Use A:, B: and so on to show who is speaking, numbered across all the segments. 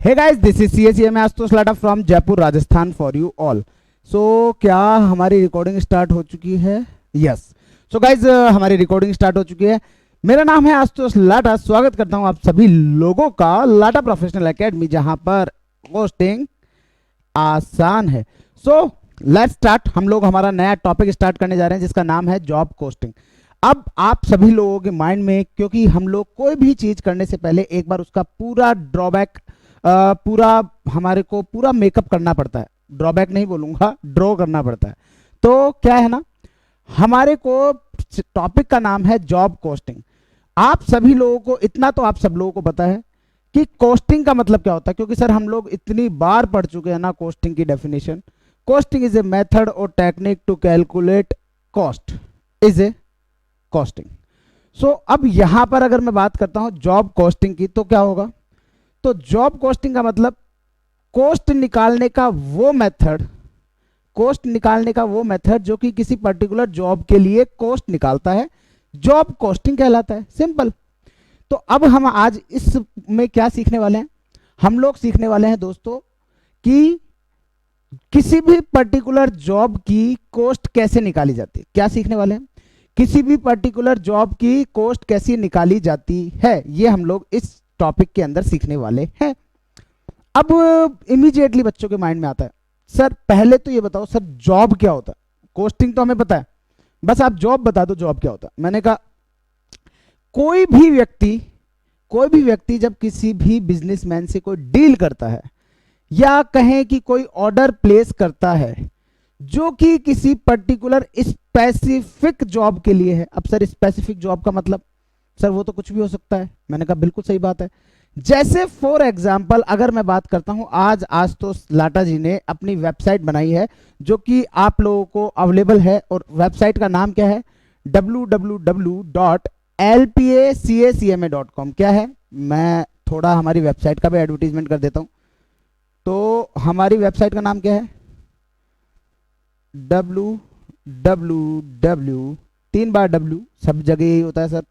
A: Hey guys, this is CACM Ashutosh Lata from Jaipur Rajasthan for you all. So क्या हमारी recording start हो चुकी है? यस। सो गाइस, हमारी रिकॉर्डिंग स्टार्ट हो चुकी है। मेरा नाम है आशुतोष लाटा। स्वागत करता हूं आप सभी लोगों का लाटा प्रोफेशनल एकेडमी, जहां पर पोस्टिंग आसान है। So let's start. हम लोग हमारा नया टॉपिक स्टार्ट करने जा रहे हैं जिसका नाम है जॉब कोस्टिंग। अब आप सभी लोगों के माइंड में, क्योंकि हम लोग कोई भी चीज करने से पहले एक बार उसका पूरा ड्रॉबैक पूरा हमारे को पूरा मेकअप करना पड़ता है। ड्रॉबैक नहीं बोलूंगा, ड्रॉ करना पड़ता है। तो क्या है ना, हमारे को टॉपिक का नाम है जॉब कोस्टिंग। आप सभी लोगों को इतना तो आप सब लोगों को पता है कि कोस्टिंग का मतलब क्या होता है, क्योंकि सर हम लोग इतनी बार पढ़ चुके हैं ना कोस्टिंग की definition. Costing is a method और technique to calculate cost is a costing. So अब यहां पर अगर मैं बात करता हूं जॉब कॉस्टिंग की, तो क्या होगा? तो जॉब कॉस्टिंग का मतलब कॉस्ट निकालने का वो मेथड जो कि किसी पर्टिकुलर जॉब के लिए कॉस्ट निकालता है, जॉब कॉस्टिंग कहलाता है। सिंपल। तो अब हम आज इसमें क्या सीखने वाले हैं? हम लोग सीखने वाले हैं दोस्तों कि किसी भी पर्टिकुलर जॉब की कॉस्ट कैसे निकाली जाती है। क्या सीखने वाले हैं? किसी भी पर्टिकुलर जॉब की कॉस्ट कैसे निकाली जाती है, ये हम लोग इस टॉपिक के अंदर सीखने वाले हैं। अब इमीडिएटली बच्चों के माइंड में आता है, सर पहले तो ये बताओ सर जॉब क्या होता है? कोस्टिंग तो हमें पता है, बस आप जॉब बता दो जॉब क्या होता है। मैंने कहा कोई भी व्यक्ति जब किसी भी बिजनेसमैन से कोई डील करता है या कहें कि कोई ऑर्डर प्लेस करता है जो कि किसी पर्टिकुलर स्पेसिफिक जॉब के लिए है। अब सर स्पेसिफिक जॉब का मतलब सर वो तो कुछ भी हो सकता है। मैंने कहा बिल्कुल सही बात है। जैसे फॉर एग्जांपल अगर मैं बात करता हूं, आज आशुतोष लाटा जी ने अपनी वेबसाइट बनाई है जो कि आप लोगों को अवेलेबल है, और वेबसाइट का नाम क्या है? www.lpacacma.com। क्या है? मैं थोड़ा हमारी वेबसाइट का भी एडवर्टीजमेंट कर देता हूं। तो हमारी वेबसाइट का नाम क्या है? www, 3 बार W, सब जगह यही होता है सर,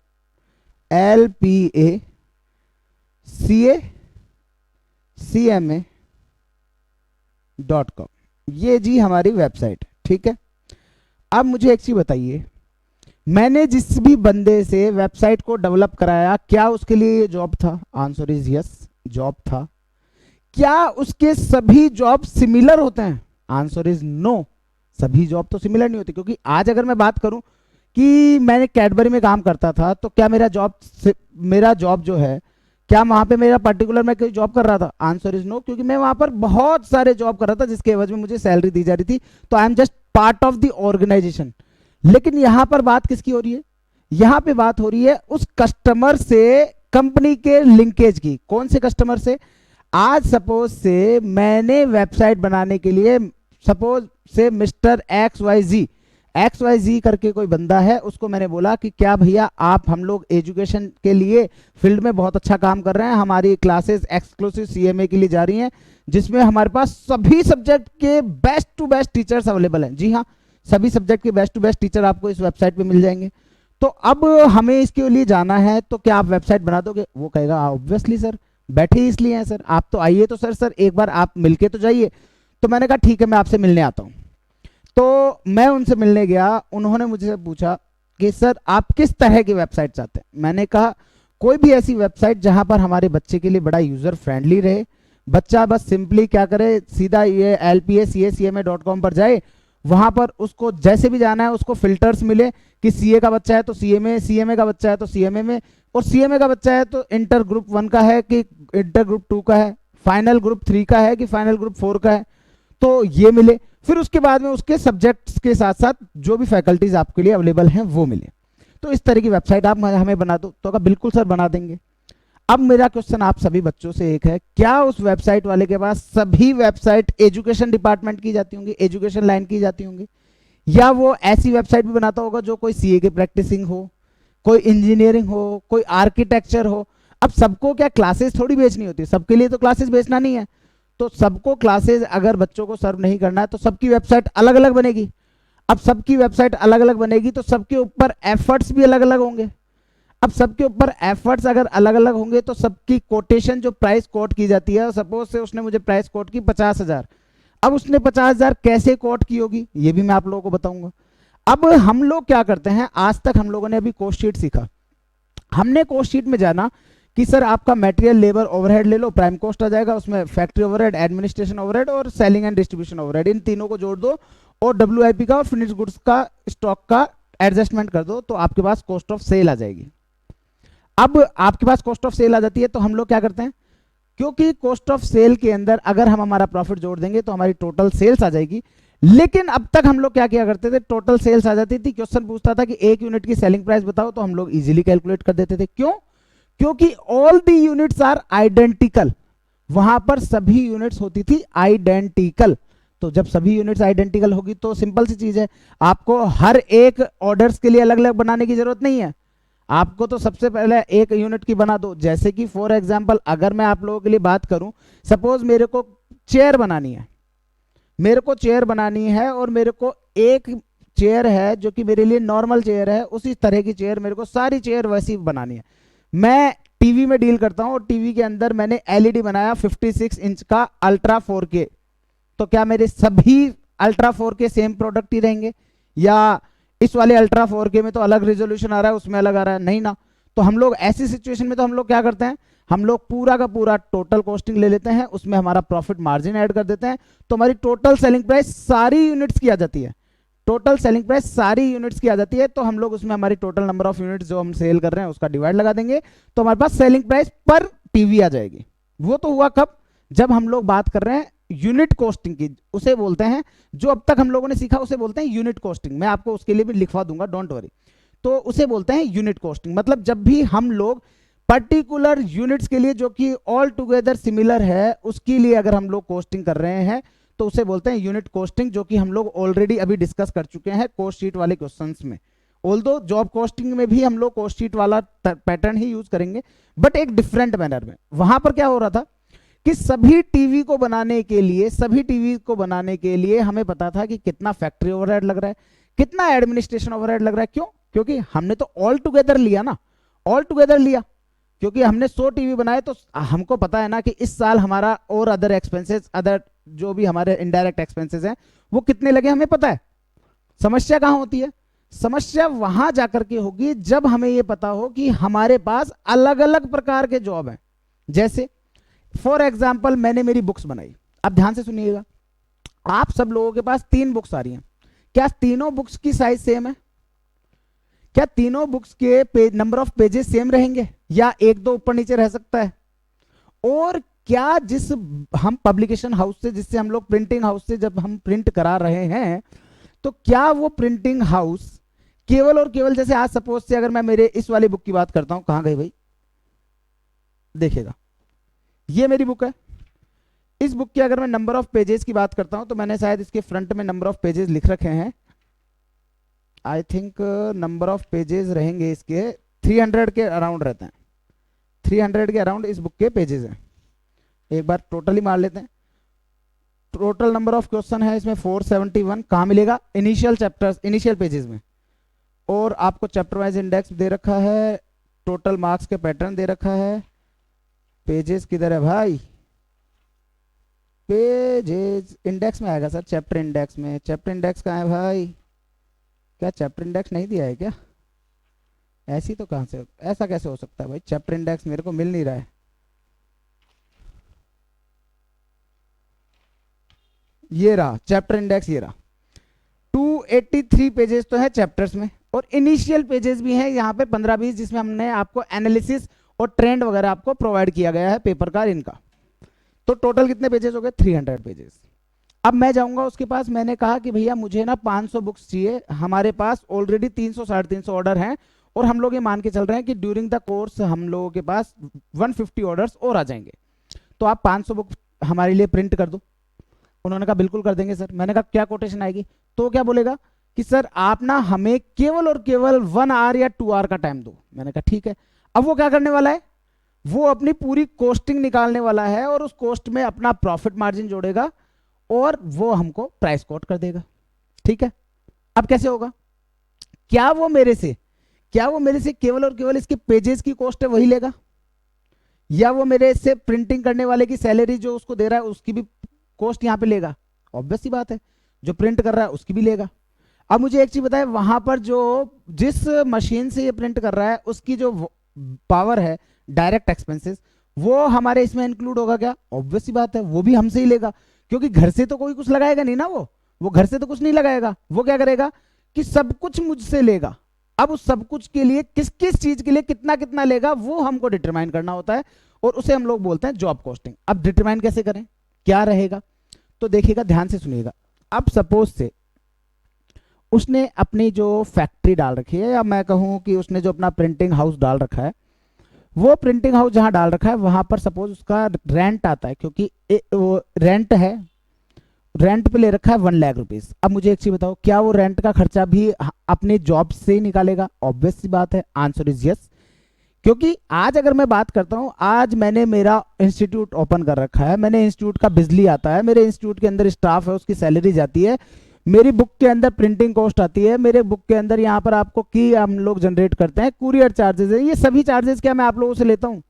A: lpacacma.com। ये जी हमारी वेबसाइट, ठीक है। अब मुझे एक चीज बताइए, मैंने जिस भी बंदे से वेबसाइट को डेवलप कराया, क्या उसके लिए जॉब था? आंसर इज यस, जॉब था। क्या उसके सभी जॉब सिमिलर होते हैं? आंसर इज नो, सभी जॉब तो सिमिलर नहीं होती। क्योंकि आज अगर मैं बात करूं कि मैंने कैडबरी में काम करता था, तो क्या मेरा जॉब जो है, क्या वहां पे मेरा पर्टिकुलर मैं कोई जॉब कर रहा था? आंसर इज नो, क्योंकि मैं वहां पर बहुत सारे जॉब कर रहा था जिसके एवज में मुझे सैलरी दी जा रही थी। तो I am just part of the organisation. लेकिन यहां पर बात किसकी हो रही है? यहां पे बात हो रही है उस कस्टमर से, कंपनी के लिंकेज की। कौन से कस्टमर से? आज सपोज से मैंने वेबसाइट बनाने के लिए, सपोज से मिस्टर XYZ करके कोई बंदा है, उसको मैंने बोला कि क्या भैया आप, हम लोग एजुकेशन के लिए फील्ड में बहुत अच्छा काम कर रहे हैं, हमारी क्लासेस एक्सक्लूसिव CMA के लिए जा रही हैं जिसमें हमारे पास सभी सब्जेक्ट के best to best teachers available हैं। जी हाँ, सभी सब्जेक्ट के बेस्ट टू बेस्ट टीचर आपको इस वेबसाइट पे मिल जाएंगे। तो अब हमें इसके लिए जाना है, तो क्या आप वेबसाइट बना दोगे? वो कहेगा ऑब्वियसली सर, बैठे ही इसलिए हैं सर, आप तो आइए तो सर एक बार आप मिलके तो जाइए। तो मैंने कहा ठीक है, मैं आपसे मिलने आता हूं। तो मैं उनसे मिलने गया। उन्होंने मुझसे पूछा कि सर आप किस तरह की वेबसाइट चाहते हैं? मैंने कहा कोई भी ऐसी वेबसाइट जहां पर हमारे बच्चे के लिए बड़ा यूजर फ्रेंडली रहे। बच्चा बस सिंपली क्या करे, सीधा ये lpacacma.com पर जाए, वहां पर उसको जैसे भी जाना है उसको फिल्टर्स मिले कि CA का बच्चा है तो CMA का बच्चा है तो CMA में, और CMA का बच्चा है तो इंटर ग्रुप 1 का है कि इंटर ग्रुप 2 का है, फाइनल ग्रुप 3 का है कि फाइनल ग्रुप 4 का है, तो ये मिले। फिर उसके बाद में उसके सब्जेक्ट्स के साथ साथ जो भी फैकल्टीज आपके लिए अवेलेबल हैं वो मिले। तो इस तरह की वेबसाइट आप हमें बना दो। तो कहा बिल्कुल सर बना देंगे। अब मेरा क्वेश्चन आप सभी बच्चों से एक है, क्या उस वेबसाइट वाले के पास सभी वेबसाइट एजुकेशन डिपार्टमेंट की जाती होंगी, एजुकेशन लाइन की जाती होंगी, या वो ऐसी वेबसाइट भी बनाता होगा जो कोई CA की प्रैक्टिसिंग हो, कोई इंजीनियरिंग हो, कोई आर्किटेक्चर हो? अब सबको क्या क्लासेस थोड़ी बेचनी होती है, सबके लिए तो क्लासेस बेचना नहीं है। तो सबको क्लासेस अगर बच्चों को सर्व नहीं करना है तो सबकी वेबसाइट अलग अलग बनेगी। अब सबकी वेबसाइट अलग अलग बनेगी तो सबके ऊपर एफर्ट्स भी अलग अलग होंगे। अब सबके ऊपर एफर्ट्स अगर अलग अलग होंगे तो सबकी कोटेशन जो प्राइस कोट की जाती है, सपोज से उसने मुझे प्राइस कोट की 50,000, अब उसने 50,000 कैसे कोट की होगी ये भी मैं आप लोगों को बताऊंगा। अब हम लोग क्या करते हैं, आज तक हम लोगों ने अभी कॉस्ट शीट सीखा, हमने कॉस्ट शीट में जाना कि सर आपका मटेरियल लेबर ओवरहेड ले लो, प्राइम कॉस्ट आ जाएगा, उसमें फैक्ट्री ओवरहेड, एडमिनिस्ट्रेशन ओवरहेड और सेलिंग एंड डिस्ट्रीब्यूशन ओवरहेड, इन तीनों को जोड़ दो और डब्ल्यूआईपी का और फिनिश गुड्स का स्टॉक का एडजस्टमेंट कर दो, तो आपके पास कॉस्ट ऑफ सेल आ जाएगी। अब आपके पास कॉस्ट ऑफ सेल आ जाती है तो हम लोग क्या करते हैं, क्योंकि कॉस्ट ऑफ सेल के अंदर अगर हम हमारा प्रॉफिट जोड़ देंगे तो हमारी टोटल सेल्स आ जाएगी। लेकिन अब तक हम लोग क्या किया करते थे, टोटल सेल्स आ जाती थी, क्वेश्चन पूछता था कि एक यूनिट की सेलिंग प्राइस बताओ, तो हम लोग इजीली कैलकुलेट कर देते थे। क्यों? क्योंकि all the units are identical, वहां पर सभी यूनिट्स होती थी आइडेंटिकल। तो जब सभी यूनिट्स आइडेंटिकल होगी तो सिंपल सी चीज है, आपको हर एक ऑर्डर्स के लिए अलग अलग बनाने की जरूरत नहीं है, आपको तो सबसे पहले एक यूनिट की बना दो। जैसे कि फॉर एग्जांपल अगर मैं आप लोगों के लिए बात करूं, सपोज मेरे को चेयर बनानी है, मेरे को चेयर बनानी है और मेरे को एक चेयर है जो कि मेरे लिए नॉर्मल चेयर है, उसी तरह की चेयर मेरे को सारी चेयर वैसी बनानी है। मैं टीवी में डील करता हूं और टीवी के अंदर मैंने एलईडी बनाया 56 इंच का अल्ट्रा 4K, तो क्या मेरे सभी अल्ट्रा 4K सेम प्रोडक्ट ही रहेंगे, या इस वाले अल्ट्रा 4K में तो अलग रेजोल्यूशन आ रहा है उसमें अलग आ रहा है? नहीं ना। तो हम लोग ऐसी सिचुएशन में तो हम लोग क्या करते हैं, हम लोग पूरा का पूरा टोटल कॉस्टिंग ले लेते हैं, उसमें हमारा प्रॉफिट मार्जिन ऐड कर देते हैं, तो हमारी टोटल सेलिंग प्राइस सारी यूनिट्स की आ जाती है, टोटल सेलिंग प्राइस सारी यूनिट्स की आ जाती है। तो हम लोग उसमें हमारी टोटल नंबर ऑफ यूनिट्स जो हम सेल कर रहे हैं उसका डिवाइड लगा देंगे, तो हमारे पास सेलिंग प्राइस पर टीवी आ जाएगी। वो तो हुआ कब, जब हम लोग बात कर रहे हैं यूनिट कॉस्टिंग की, उसे बोलते हैं, जो अब तक हम लोगों ने सीखा उसे बोलते हैं यूनिट कॉस्टिंग। मैं आपको उसके लिए भी लिखवा दूंगा, डोंट वरी। तो उसे बोलते हैं यूनिट कॉस्टिंग। मतलब जब भी हम लोग पर्टिकुलर यूनिट्स के लिए जो कि ऑल टुगेदर सिमिलर है उसके लिए अगर हम लोग कॉस्टिंग कर रहे हैं तो उसे बोलते हैं यूनिट कॉस्टिंग, जो कि हम लोग ऑलरेडी अभी डिस्कस कर चुके हैं कॉस्ट शीट वाले क्वेश्चंस में। ऑल्दो जॉब कॉस्टिंग में भी हम लोग कॉस्ट शीट वाला पैटर्न ही यूज करेंगे, बट एक डिफरेंट मैनर में। वहां पर क्या हो रहा था कि सभी टीवी को बनाने के लिए, सभी टीवी को बनाने के लिए हमें पता था कि कितना फैक्ट्री ओवरहेड लग रहा है, कितना एडमिनिस्ट्रेशन ओवरहेड लग रहा है। क्यों? क्योंकि हमने तो ऑल टुगेदर लिया ना, ऑल टुगेदर लिया, क्योंकि हमने 100 टीवी बनाए तो हमको पता है ना कि इस साल हमारा और अदर एक्सपेंसेस, अदर जो भी हमारे इनडायरेक्ट एक्सपेंसेस हैं वो कितने लगे हमें पता है। समस्या कहां होती है? समस्या वहां जाकर के होगी जब हमें यह पता हो कि हमारे पास अलग अलग प्रकार के जॉब हैं। जैसे फॉर एग्जाम्पल मैंने मेरी बुक्स बनाई, अब ध्यान से सुनिएगा, आप सब लोगों के पास 3 बुक्स आ रही हैं, क्या तीनों बुक्स की साइज सेम है? क्या तीनों बुक्स के page number of pages same रहेंगे या एक दो ऊपर नीचे रह सकता है? और क्या जिस हम पब्लिकेशन हाउस से, जिससे हम लोग प्रिंटिंग हाउस से जब हम प्रिंट करा रहे हैं, तो क्या वो प्रिंटिंग हाउस केवल और केवल, जैसे आज सपोज से अगर मैं मेरे इस वाली बुक की बात करता हूं, कहां गई भाई, देखिएगा ये मेरी बुक है, इस बुक की अगर मैं नंबर ऑफ पेजेस की बात करता हूं तो मैंने शायद इसके फ्रंट में नंबर ऑफ पेजेस लिख रखे हैं, I think number of pages रहेंगे इसके 300 के अराउंड रहते हैं, 300 के अराउंड इस बुक के पेजेस हैं। एक बार टोटली मार लेते हैं, टोटल नंबर ऑफ क्वेश्चन है इसमें 471। कहाँ मिलेगा? इनिशियल चैप्टर्स, इनिशियल पेजेस में। और आपको चैप्टर वाइज इंडेक्स दे रखा है, टोटल मार्क्स के पैटर्न दे रखा है। पेजेस किधर है भाई? पेजेस इंडेक्स में आएगा सर, चैप्टर इंडेक्स में। चैप्टर इंडेक्स कहाँ है भाई? क्या चैप्टर इंडेक्स नहीं दिया है क्या? ऐसी तो कहां से, ऐसा कैसे हो सकता है भाई? चैप्टर इंडेक्स मेरे को मिल नहीं रहा है। ये रहा चैप्टर इंडेक्स, ये रहा। 283 पेजेस तो है चैप्टर्स में, और इनिशियल पेजेस भी हैं यहाँ पे 15-20, जिसमें हमने आपको एनालिसिस और ट्रेंड वगैरह आपको प्रोवाइड किया गया है पेपर का, इनका। तो टोटल कितने पेजेस हो गए? 300 पेजेस। अब मैं जाऊंगा उसके पास, मैंने कहा कि भैया मुझे ना 500 बुक्स चाहिए, हमारे पास ऑलरेडी 300 350 ऑर्डर हैं, और हम लोग ये मान के चल रहे हैं कि ड्यूरिंग द कोर्स हम लोगों के पास 150 ऑर्डर्स और आ जाएंगे, तो आप 500 बुक हमारे लिए प्रिंट कर दो। उन्होंने कहा बिल्कुल कर देंगे सर। मैंने कहा क्या कोटेशन आएगी? तो क्या बोलेगा कि सर आप ना हमें केवल और केवल 1 आवर या 2 आवर का टाइम दो। मैंने कहा ठीक है। अब वो क्या करने वाला है? वो अपनी पूरी कोस्टिंग निकालने वाला है और उस कोस्ट में अपना प्रॉफिट मार्जिन जोड़ेगा और वो हमको प्राइस कोट कर देगा। ठीक है। अब कैसे होगा? क्या वो मेरे से क्या वो मेरे से केवल और केवल इसके पेजेस की कॉस्ट है वही लेगा, या वो मेरे से प्रिंटिंग करने वाले की सैलरी जो उसको दे रहा है उसकी भी कॉस्ट यहाँ पे लेगा? ऑब्वियस सी बात है, जो प्रिंट कर रहा है उसकी भी लेगा। अब मुझे एक चीज बताए, वहां पर जो जिस मशीन से ये प्रिंट कर रहा है उसकी जो पावर है, डायरेक्ट एक्सपेंसेस, वो हमारे इसमें इंक्लूड होगा क्या? ऑब्वियस सी बात है, वो भी हमसे ही लेगा, क्योंकि घर से तो कोई कुछ लगाएगा नहीं ना, वो घर से तो कुछ नहीं लगाएगा। वो क्या करेगा कि सब कुछ मुझसे लेगा। अब उस सब कुछ के लिए किस किस चीज के लिए कितना कितना लेगा वो हमको डिटरमाइन करना होता है, और उसे हम लोग बोलते हैं जॉब कॉस्टिंग। अब डिटरमाइन कैसे करें, क्या रहेगा, तो देखिएगा, ध्यान से सुनिएगा। अब सपोज से उसने अपनी जो फैक्ट्री डाल रखी है, या मैं कहूं कि उसने जो अपना प्रिंटिंग हाउस डाल रखा है, वो प्रिंटिंग हाउस जहां डाल रखा है वहां पर सपोज उसका रेंट आता है, क्योंकि वो रेंट है, रेंट पे ले रखा है 1,00,000 रुपीज। अब मुझे एक चीज बताओ, क्या वो रेंट का खर्चा भी अपने जॉब से ही निकालेगा? ऑब्वियस सी बात है, आंसर इज यस। क्योंकि आज अगर मैं बात करता हूं, आज मैंने मेरा इंस्टीट्यूट ओपन कर रखा है, मैंने इंस्टीट्यूट का बिजली आता है, मेरे इंस्टीट्यूट के अंदर स्टाफ है उसकी सैलरी जाती है, मेरी बुक के अंदर प्रिंटिंग कॉस्ट आती है, मेरे बुक के अंदर यहाँ पर आपको की हम लोग जनरेट करते हैं, कुरियर चार्जेस है, ये सभी चार्जेस क्या मैं आप लोगों से लेता हूँ?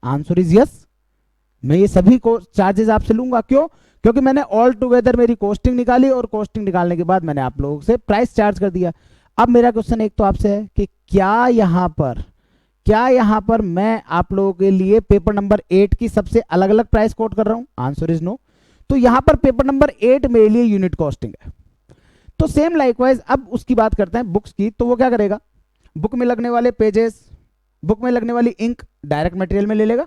A: आंसर इज यस, मैं ये सभी चार्जेस आपसे लूंगा। क्यों? क्योंकि मैंने ऑल टुगेदर मेरी कॉस्टिंग निकाली, और कॉस्टिंग निकालने के बाद मैंने आप लोगों से प्राइस चार्ज कर दिया। अब मेरा क्वेश्चन एक तो आपसे है कि क्या यहाँ पर मैं आप लोगों के लिए पेपर नंबर 8 की सबसे अलग अलग प्राइस कोट कर रहा हूं? Answer is no. तो यहाँ पर पेपर नंबर 8 मेरे लिए यूनिट कॉस्टिंग है। तो सेम लाइकवाइज अब उसकी बात करते हैं बुक्स की, तो वो क्या करेगा, बुक में लगने वाले पेजेस, बुक में लगने वाली इंक डायरेक्ट मटेरियल में ले लेगा,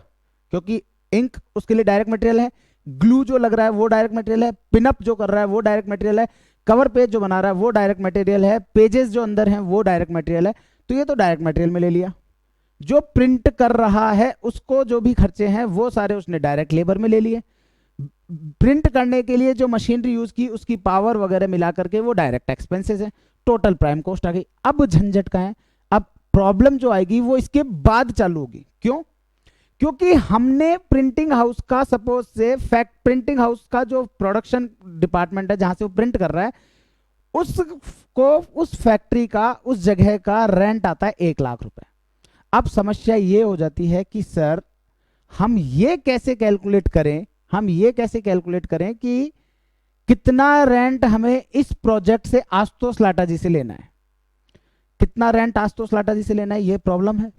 A: क्योंकि इंक उसके लिए डायरेक्ट मटेरियल है, ग्लू जो लग रहा है वो डायरेक्ट मटेरियल है, पिनअप जो कर रहा है वो डायरेक्ट मटेरियल है, कवर पेज जो बना रहा है वो डायरेक्ट मटेरियल है, पेजेस जो अंदर हैं वो डायरेक्ट मटेरियल है। तो ये तो डायरेक्ट मटेरियल में ले लिया। जो प्रिंट कर रहा है उसको जो भी खर्चे हैं वो सारे उसने डायरेक्ट लेबर में ले लिए। प्रिंट करने के लिए जो मशीनरी यूज की उसकी पावर वगैरह मिला करके वो डायरेक्ट एक्सपेंसेस है, टोटल प्राइम कॉस्ट आ गई। अब झंझट का है, अब प्रॉब्लम जो आएगी वो इसके बाद चालू होगी। क्यों? क्योंकि हमने प्रिंटिंग हाउस का सपोज से प्रिंटिंग हाउस का जो प्रोडक्शन डिपार्टमेंट है जहां से वो प्रिंट कर रहा है, उसको उस फैक्ट्री का उस जगह का रेंट आता है 1,00,000 रुपए। अब समस्या ये हो जाती है कि सर हम ये कैसे कैलकुलेट करें कि कितना रेंट हमें इस प्रोजेक्ट से आशुतोष लाटा जी से लेना है, कितना रेंट आशुतोष लाटा जी से लेना है, ये प्रॉब्लम है।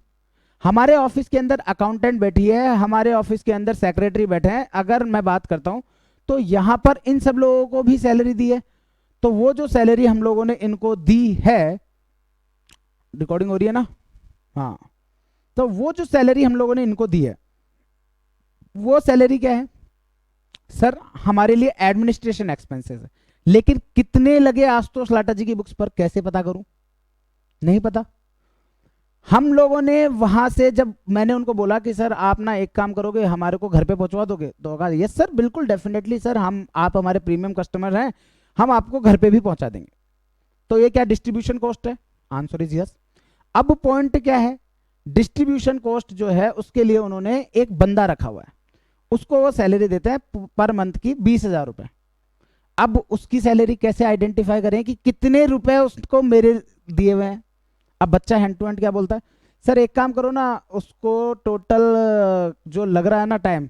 A: हमारे ऑफिस के अंदर अकाउंटेंट बैठी है, हमारे ऑफिस के अंदर सेक्रेटरी बैठे हैं, अगर मैं बात करता हूं तो यहां पर इन सब लोगों को भी सैलरी दी है। तो वो जो सैलरी हम लोगों ने इनको दी है, रिकॉर्डिंग हो रही है ना? हाँ, तो वो जो सैलरी हम लोगों ने इनको दी है वो सैलरी क्या है सर? हमारे लिए एडमिनिस्ट्रेशन एक्सपेंसेस है। लेकिन कितने लगे आशुतोष लाटा जी की बुक्स पर, कैसे पता करूं? नहीं पता। हम लोगों ने वहां से जब मैंने उनको बोला कि सर आप ना एक काम करोगे, हमारे को घर पे पहुंचवा दोगे, तो कहा यस सर, बिल्कुल डेफिनेटली सर, हम आप हमारे प्रीमियम कस्टमर हैं, हम आपको घर पे भी पहुंचा देंगे। तो ये क्या डिस्ट्रीब्यूशन कॉस्ट है? Answer is yes. अब पॉइंट क्या है, डिस्ट्रीब्यूशन कॉस्ट जो है उसके लिए उन्होंने एक बंदा रखा हुआ है, उसको वो सैलरी देते हैं पर मंथ की 20,000 रुपए। अब उसकी सैलरी कैसे आइडेंटिफाई करें कि कितने रुपए उसको मेरे दिए हुए हैं? अब बच्चा हैंड टू हैंड क्या बोलता है, सर एक काम करो ना, उसको टोटल जो लग रहा है ना टाइम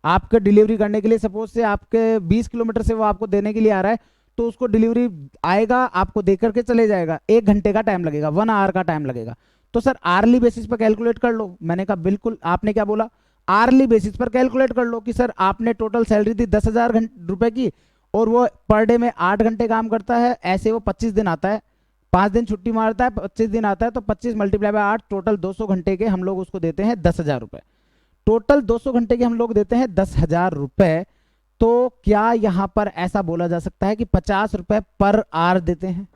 A: आपके डिलीवरी करने के लिए, सपोज से आपके 20 किलोमीटर से वो आपको देने के लिए आ रहा है, तो उसको डिलीवरी आएगा, आपको दे करके चले जाएगा, 1 घंटे का टाइम लगेगा, 1 आवर का टाइम लगेगा। तो सर आर्ली बेसिस पर कैलकुलेट कर लो। मैंने कहा बिल्कुल, आपने क्या बोला, आर्ली बेसिस पर कैलकुलेट कर लो कि सर आपने टोटल सैलरी दी 10,000 रुपए की, और वो पर डे में 8 घंटे काम करता है, ऐसे वो 25 दिन आता है, 5 दिन छुट्टी मारता है, 25 दिन आता है, तो 25 मल्टीप्लाई बाय 8, टोटल 200 घंटे के हम लोग उसको देते हैं 10,000 रुपए। टोटल 200 घंटे के हम लोग देते हैं 10,000 रुपए। तो क्या यहां पर ऐसा बोला जा सकता है कि 50 रुपए पर आवर देते हैं?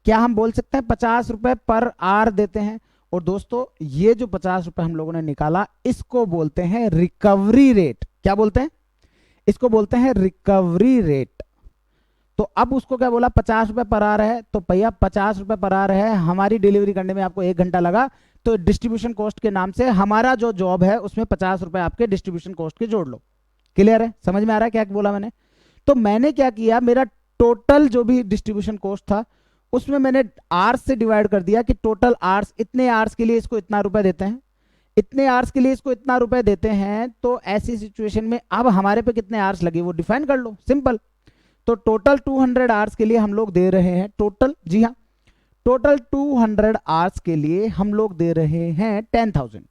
A: क्या हम बोल सकते हैं 50 रुपए पर आवर देते हैं? और दोस्तों ये जो 50 रुपए हम लोगों ने निकाला, इसको बोलते हैं रिकवरी रेट। क्या बोलते हैं? इसको बोलते हैं रिकवरी रेट। तो अब उसको क्या बोला, 50 रुपए पर आवर है, तो भैया 50 रुपए पर आवर है, हमारी डिलीवरी करने में आपको 1 घंटा लगा, तो डिस्ट्रीब्यूशन कॉस्ट के नाम से हमारा जो जॉब है उसमें 50 रुपए आपके डिस्ट्रीब्यूशन कॉस्ट के जोड़ लो। क्लियर है? समझ में आ रहा है क्या बोला मैंने? तो मैंने क्या किया, मेरा टोटल जो भी डिस्ट्रीब्यूशन कॉस्ट था उसमें मैंने आवर्स से डिवाइड कर दिया कि टोटल आवर्स, इतने आवर्स के लिए इसको इतना रुपए देते हैं, इतने आवर्स के लिए इसको इतना रुपए देते हैं। तो ऐसी सिचुएशन में अब हमारे पे कितने आवर्स लगे वो डिफाइन कर लो, सिंपल। तो टोटल 200 आवर्स के लिए हम लोग दे रहे हैं टोटल, जी हाँ, टोटल 200 आवर्स के लिए हम लोग दे रहे हैं 10,000।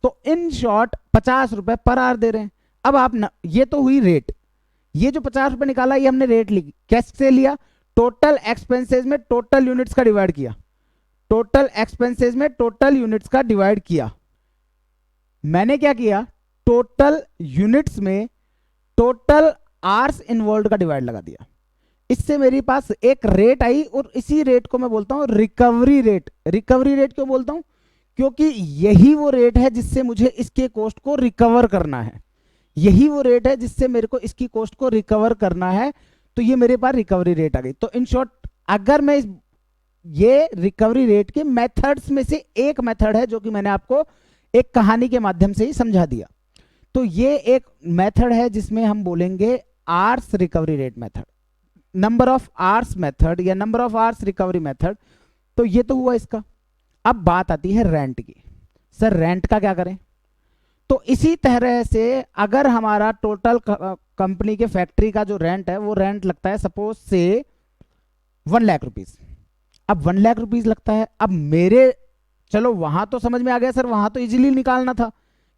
A: तो इन शॉर्ट 50 रुपए पर आवर दे रहे हैं। अब आप न, ये तो हुई रेट, ये जो 50 रुपए निकाला ये हमने रेट ली, कैसे लिया? टोटल एक्सपेंसेस में टोटल यूनिट्स का डिवाइड किया, टोटल एक्सपेंसेस में टोटल यूनिट्स का डिवाइड किया। मैंने क्या किया? टोटल यूनिट्स में टोटल आवर्स इन्वॉल्व का डिवाइड लगा दिया। इससे मेरे पास एक रेट आई और इसी रेट को मैं बोलता हूं रिकवरी रेट। रिकवरी रेट क्यों बोलता हूं? क्योंकि यही वो रेट है जिससे मुझे इसके कॉस्ट को रिकवर करना है, यही वो रेट है जिससे मेरे को इसकी कॉस्ट को रिकवर करना है। तो ये मेरे पास रिकवरी रेट आ गई। तो इन शॉर्ट अगर मैं ये रिकवरी रेट के मेथड्स में से एक मेथड है जो कि मैंने आपको एक कहानी के माध्यम से ही समझा दिया। तो ये एक मेथड है जिसमें हम बोलेंगे hours recovery rate method, number of hours method या number of hours recovery method. तो ये तो हुआ इसका। अब बात आती है रेंट की। सर रेंट का क्या करें? तो इसी तरह से अगर हमारा टोटल कंपनी के फैक्ट्री का जो रेंट है वो रेंट लगता है सपोज से 1 लाख रुपीज। अब 1 लाख रुपीज लगता है। अब मेरे, चलो वहां तो समझ में आ गया सर, वहां तो इजीली निकालना था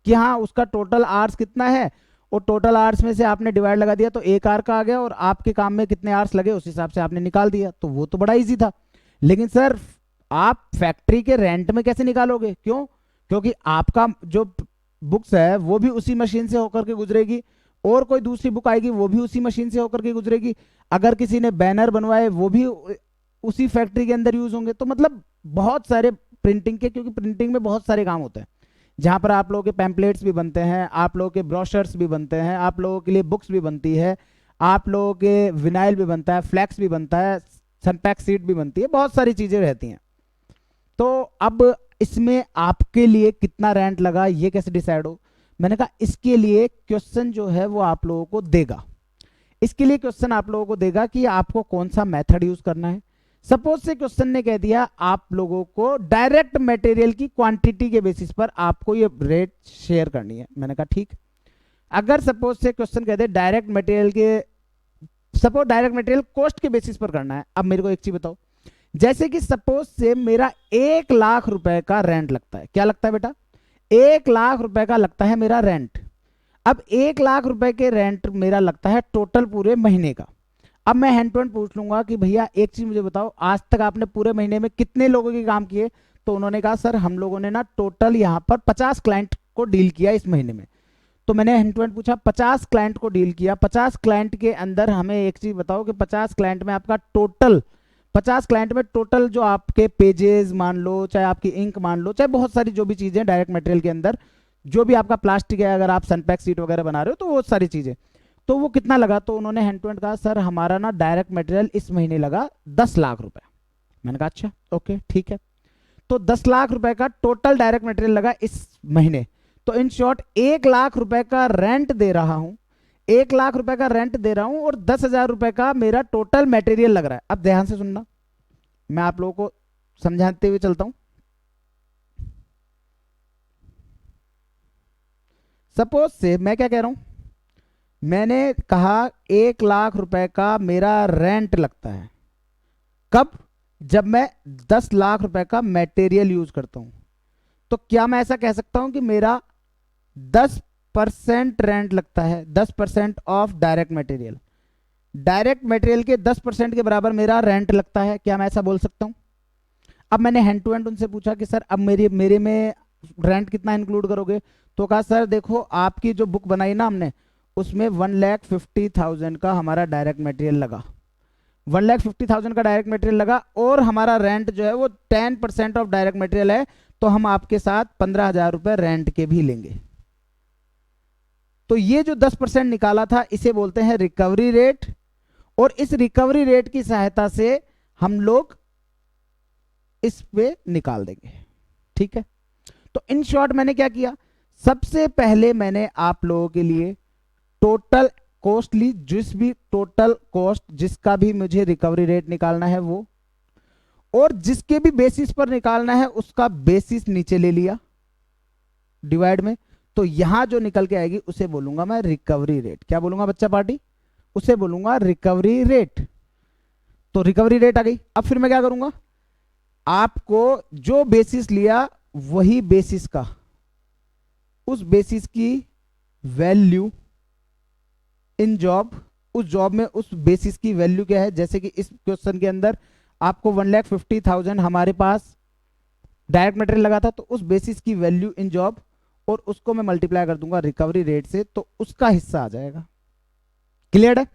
A: कि हाँ उसका टोटल आवर्स कितना है और टोटल आवर्स में से आपने डिवाइड लगा दिया तो 1 आवर का आ गया और आपके काम में कितने आवर्स लगे उस हिसाब से आपने निकाल दिया, तो वो तो बड़ा इजी था। लेकिन सर आप फैक्ट्री के रेंट में कैसे निकालोगे? क्यों? क्योंकि आपका जो बुक्स है वो भी उसी मशीन से होकर के गुजरेगी और कोई दूसरी बुक आएगी वो भी उसी मशीन से होकर के गुजरेगी। अगर किसी ने बैनर बनवाए वो भी उसी फैक्ट्री के अंदर यूज होंगे। तो मतलब बहुत सारे प्रिंटिंग के, क्योंकि प्रिंटिंग में बहुत सारे काम होते हैं जहां पर आप लोगों के पैम्पलेट्स भी बनते हैं, आप लोगों के ब्रोशर्स भी बनते हैं, आप लोगों के लिए बुक्स भी बनती है, आप लोगों के विनाइल भी बनता है, फ्लैक्स भी बनता है, सनपैक सीट भी बनती है, बहुत सारी चीजें रहती हैं। तो अब इसमें आपके लिए कितना रेंट लगा ये कैसे डिसाइड हो? मैंने कहा इसके लिए क्वेश्चन जो है वो आप लोगों को देगा, इसके लिए क्वेश्चन आप लोगों को देगा कि आपको कौन सा मेथड यूज करना है। सपोज से क्वेश्चन ने कह दिया आप लोगों को डायरेक्ट मटेरियल की क्वांटिटी के बेसिस पर आपको ये रेट शेयर करनी है। मैंने कहा ठीक। अगर सपोज से क्वेश्चन कहते हैं डायरेक्ट मटेरियल के, सपोज डायरेक्ट मटेरियल कॉस्ट के बेसिस पर करना है। अब मेरे को एक चीज बताओ, जैसे कि सपोज से मेरा 1 लाख रुपए का रेंट लगता है। क्या लगता है बेटा? 1 लाख रुपए का लगता है मेरा रेंट। अब 1 लाख रुपए के रेंट मेरा लगता है टोटल पूरे महीने का। अब मैं हैंड टू हैंड पूछ लूंगा कि भैया एक चीज मुझे बताओ, आज तक आपने पूरे महीने में कितने लोगों के काम किए? तो उन्होंने कहा सर हम लोगों ने ना टोटल यहाँ पर 50 क्लाइंट को डील किया इस महीने में। तो मैंने हैंड टू हैंड पूछा 50 क्लाइंट को डील किया, 50 क्लाइंट के अंदर हमें एक चीज बताओ कि 50 क्लाइंट में आपका टोटल, 50 क्लाइंट में टोटल जो आपके पेजेस मान लो, चाहे आपकी इंक मान लो, चाहे बहुत सारी जो भी चीजें डायरेक्ट मटेरियल के अंदर, जो भी आपका प्लास्टिक है, अगर आप सनपैक सीट वगैरह बना रहे हो तो वो सारी चीजें, तो वो कितना लगा? तो उन्होंने हैंड टू हैंड कहा सर हमारा ना डायरेक्ट मटेरियल इस महीने लगा 10 लाख रुपए। मैंने कहा अच्छा ओके ठीक है। तो 10 लाख रुपए का टोटल डायरेक्ट मटेरियल लगा इस महीने। तो इन शॉर्ट 1 लाख रुपए का रेंट दे रहा हूं, 1 लाख रुपए का रेंट दे रहा हूं और 10,000 रुपए का मेरा टोटल मटेरियल लग रहा है। अब ध्यान से सुनना, मैं आप लोगों को समझाते हुए चलता हूं। सपोज से मैं क्या कह रहा हूं, मैंने कहा 1 लाख रुपए का मेरा रेंट लगता है। कब? जब मैं 10 लाख रुपए का मटेरियल यूज करता हूं। तो क्या मैं ऐसा कह सकता हूं कि मेरा 10% रेंट लगता है, 10% of direct material, direct material के 10% के बराबर मेरा रेंट लगता है? क्या मैं ऐसा बोल सकता हूं? अब मैंने हैंड टू हैंड उनसे पूछा कि सर अब मेरे में रेंट कितना इंक्लूड करोगे? तो कहा सर देखो आपकी जो बुक बनाई ना हमने उसमें 1,50,000 का हमारा डायरेक्ट मटेरियल लगा, 1,50,000 का डायरेक्ट मटेरियल लगा और हमारा रेंट जो है वो 10% ऑफ डायरेक्ट मटेरियल है, तो हम आपके साथ 15,000 रुपए रेंट के भी लेंगे। तो ये जो 10% निकाला था इसे बोलते हैं रिकवरी रेट, और इस रिकवरी रेट की सहायता से हम लोग इस पे निकाल देंगे। ठीक है। तो इन शॉर्ट मैंने क्या किया, सबसे पहले मैंने आप लोगों के लिए टोटल कॉस्ट ली, जिस भी टोटल कॉस्ट जिसका भी मुझे रिकवरी रेट निकालना है वो, और जिसके भी बेसिस पर निकालना है उसका बेसिस नीचे ले लिया डिवाइड में, तो यहां जो निकल के आएगी उसे बोलूंगा मैं रिकवरी रेट। क्या बोलूंगा बच्चा पार्टी? उसे बोलूंगा रिकवरी रेट। तो रिकवरी रेट आ गई। अब फिर मैं क्या करूंगा, आपको जो बेसिस लिया वही बेसिस का, उस बेसिस की वैल्यू इन जॉब, उस जॉब में उस बेसिस की वैल्यू क्या है। जैसे कि इस क्वेश्चन के अंदर आपको 1,50,000 हमारे पास डायरेक्ट मटेरियल लगा था, तो उस बेसिस की वैल्यू इन जॉब और उसको मैं मल्टीप्लाई कर दूंगा रिकवरी रेट से, तो उसका हिस्सा आ जाएगा। क्लियर है?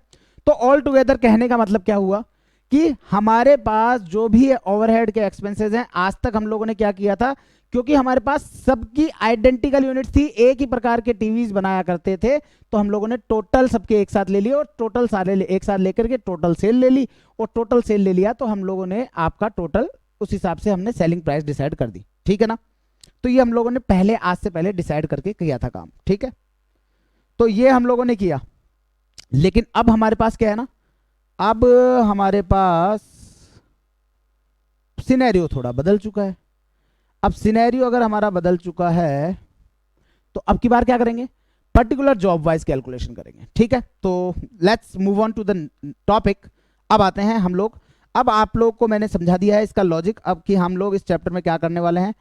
A: तो ऑल टुगेदर कहने का मतलब क्या हुआ कि हमारे पास जो भी ओवरहेड के एक्सपेंसेस हैं, आज तक हम लोगों ने क्या किया था, क्योंकि हमारे पास सबकी आइडेंटिकल यूनिट थी, एक ही प्रकार के टीवीज बनाया करते थे, तो हम लोगों ने टोटल सबके एक साथ ले लिए और टोटल सारे एक साथ लेकर के टोटल सेल ले ली, और टोटल सेल ले लिया तो हम लोगों ने आपका टोटल उस हिसाब से हमने सेलिंग प्राइस डिसाइड कर दी। ठीक है ना? तो ये हम लोगों ने पहले, आज से पहले डिसाइड करके किया था काम। ठीक है, तो ये हम लोगों ने किया। लेकिन अब हमारे पास क्या है ना, अब हमारे पास सिनेरियो थोड़ा बदल चुका है। अब सिनेरियो अगर हमारा बदल चुका है तो अब की बार क्या करेंगे, पर्टिकुलर जॉब वाइज कैलकुलेशन करेंगे। ठीक है, तो let's move on to the topic. अब आते हैं हम लोग, अब आप लोग को मैंने समझा दिया है इसका लॉजिक, अब कि हम लोग इस चैप्टर में क्या करने वाले हैं।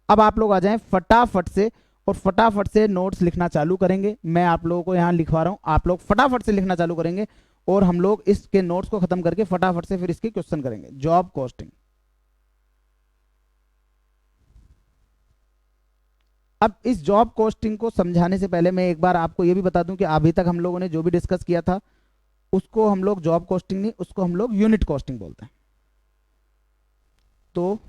A: अब आप लोग आ जाएं फटाफट से, और फटाफट से नोट्स लिखना चालू करेंगे। मैं आप लोगों को यहाँ लिखवा रहा हूँ, आप लोग फटाफट से लिखना चालू करेंगे, और हम लोग इसके नोट्स को खत्म करके फटाफट से फिर इसके क्वेश्चन करेंगे। Job costing. अब इस जॉब कॉस्टिंग को समझाने से पहले मैं एक बार आपको यह भी बता दूं कि अभी तक हम लोगों ने जो भी डिस्कस किया था उसको हम लोग जॉब कॉस्टिंग नहीं, उसको हम लोग यूनिट कॉस्टिंग बोलते हैं। तो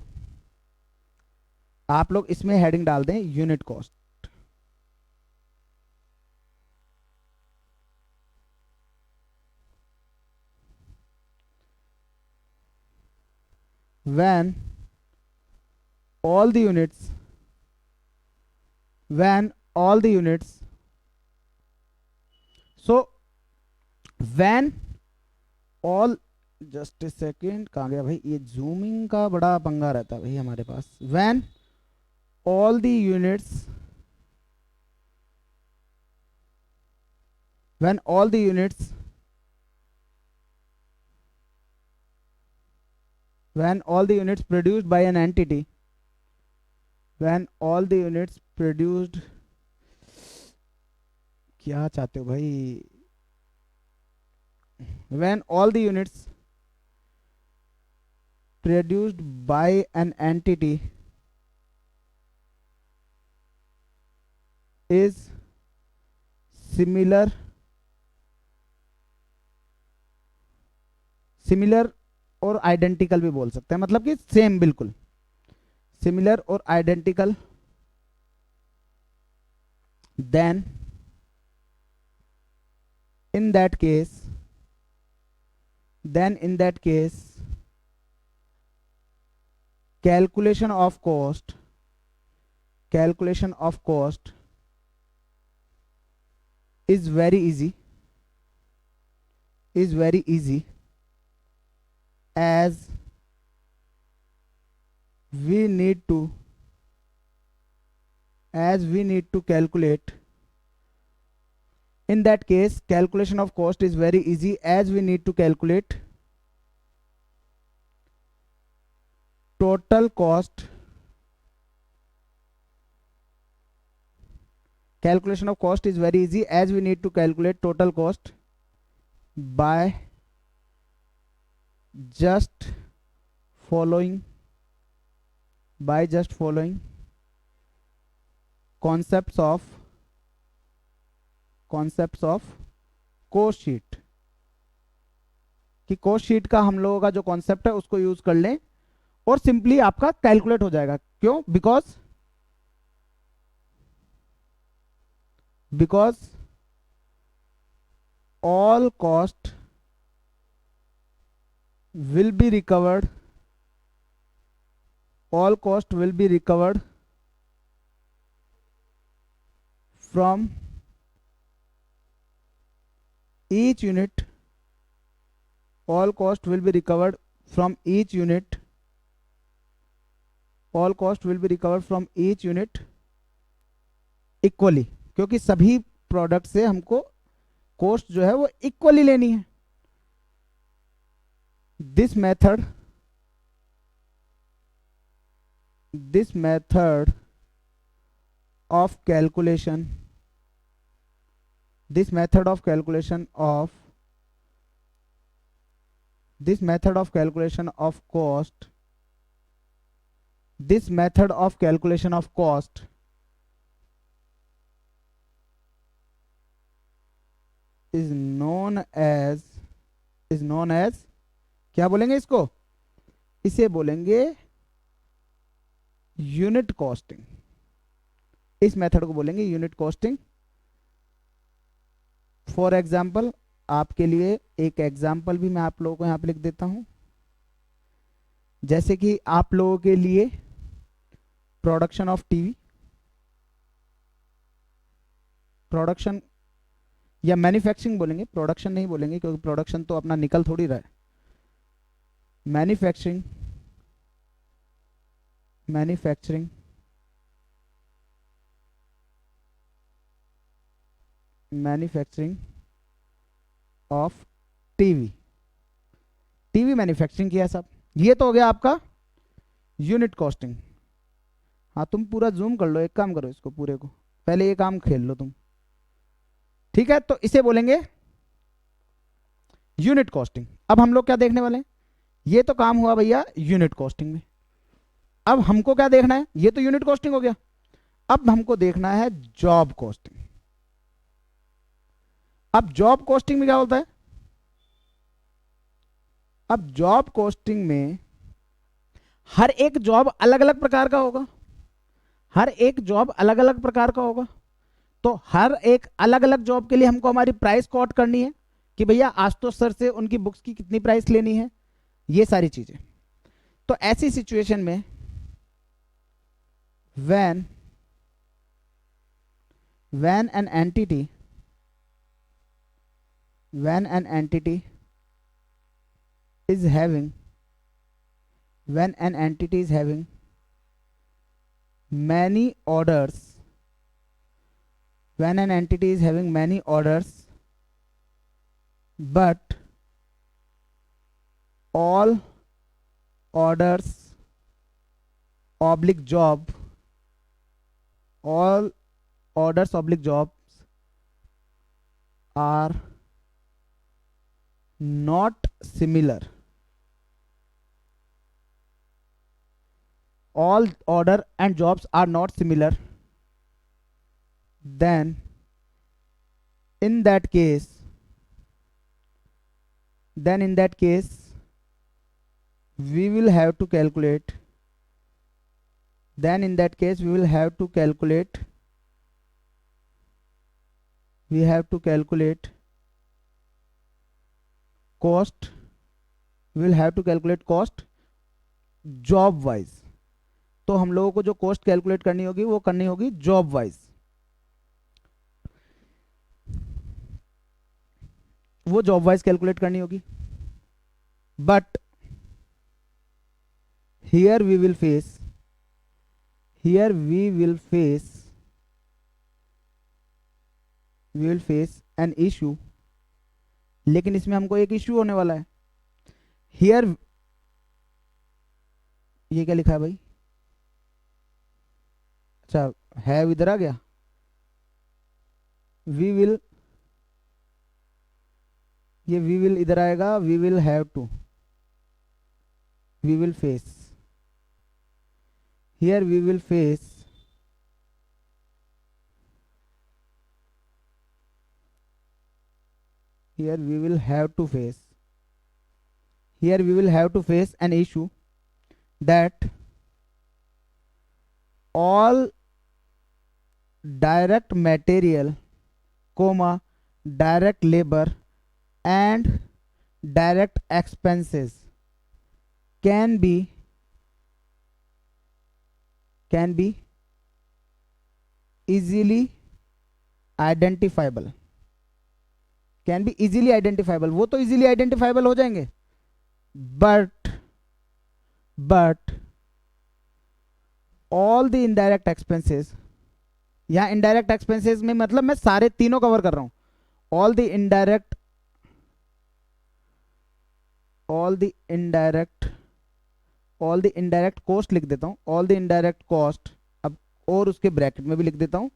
A: आप लोग इसमें हेडिंग डाल दें unit cost. when all the units when all the units so when all just a second, कहाँ गया भाई, ये जूमिंग का बड़ा पंगा रहता है भाई हमारे पास। when all the units when all the units when all the units produced by an entity when all the units produced, क्या चाहते हो भाई, when all the units produced by an entity is similar और identical भी बोल सकते हैं, मतलब कि सेम, बिल्कुल सिमिलर और identical, then in that case calculation of cost is very easy as we need to calculate. In that case calculation of cost is very easy as we need to calculate total cost. Calculation of cost is very easy as we need to calculate total cost by just following concepts of cost sheet. कि cost sheet का हम लोगों का जो concept है उसको use कर लें और सिंपली आपका कैलकुलेट हो जाएगा। क्यों? Because all cost will be recovered from each unit, all cost will be recovered from each unit all cost will be recovered from each unit equally, क्योंकि सभी प्रोडक्ट से हमको कॉस्ट जो है वो इक्वली लेनी है. This method of calculation this method of calculation of this method of calculation of cost this method of calculation of cost is known as क्या बोलेंगे इसको, इसे बोलेंगे यूनिट कॉस्टिंग. इस मेथड को बोलेंगे यूनिट कॉस्टिंग. फॉर एग्जाम्पल, आपके लिए एक एग्जाम्पल भी मैं आप लोगों को यहां पे लिख देता हूं. जैसे कि आप लोगों के लिए प्रोडक्शन ऑफ टीवी, प्रोडक्शन या मैन्युफैक्चरिंग बोलेंगे, प्रोडक्शन नहीं बोलेंगे क्योंकि प्रोडक्शन तो अपना निकल थोड़ी रहा है. मैन्युफैक्चरिंग ऑफ टीवी मैन्युफैक्चरिंग किया सब. ये तो हो गया आपका यूनिट कॉस्टिंग. हाँ, तुम पूरा जूम कर लो, एक काम करो इसको पूरे को, पहले ये काम खेल लो तुम. ठीक है, तो इसे बोलेंगे यूनिट कॉस्टिंग. अब हम लोग क्या देखने वाले हैं, ये तो काम हुआ भैया यूनिट कॉस्टिंग में. अब हमको क्या देखना है, ये तो यूनिट कॉस्टिंग हो गया. अब हमको देखना है जॉब कॉस्टिंग. अब जॉब कॉस्टिंग में क्या होता है, अब जॉब कॉस्टिंग में हर एक जॉब अलग अलग प्रकार का होगा. हर एक जॉब अलग अलग प्रकार का होगा. तो हर एक अलग अलग जॉब के लिए हमको हमारी प्राइस कोट करनी है कि भैया आशुतोष सर से उनकी बुक्स की कितनी प्राइस लेनी है, ये सारी चीजें. तो ऐसी सिचुएशन में when an entity is having many orders, but all orders oblique jobs are not similar. All order and jobs are not similar. Then in that case we will have to calculate cost. We will have to calculate cost job wise. तो हम लोगों को जो cost calculate करनी होगी वो करनी होगी जॉब वाइज. वो जॉब वाइज कैलकुलेट करनी होगी. But here we will face an issue. लेकिन इसमें हमको एक इशू होने वाला है. हियर, ये क्या लिखा है भाई, अच्छा है इधर आ गया. वी विल इधर आएगा. We will face, here we will face here we will have to face an issue that all direct material, direct labor and direct expenses can be easily identifiable. वो तो इजीली आइडेंटिफाइबल हो जाएंगे. But all the indirect expenses, यहाँ indirect expenses में मतलब मैं सारे तीनों कवर कर रहा हूं, all the indirect, all the indirect, all the indirect cost लिख देता हूं, ऑल द इनडायरेक्ट कॉस्ट, अब और उसके ब्रैकेट में भी लिख देता हूं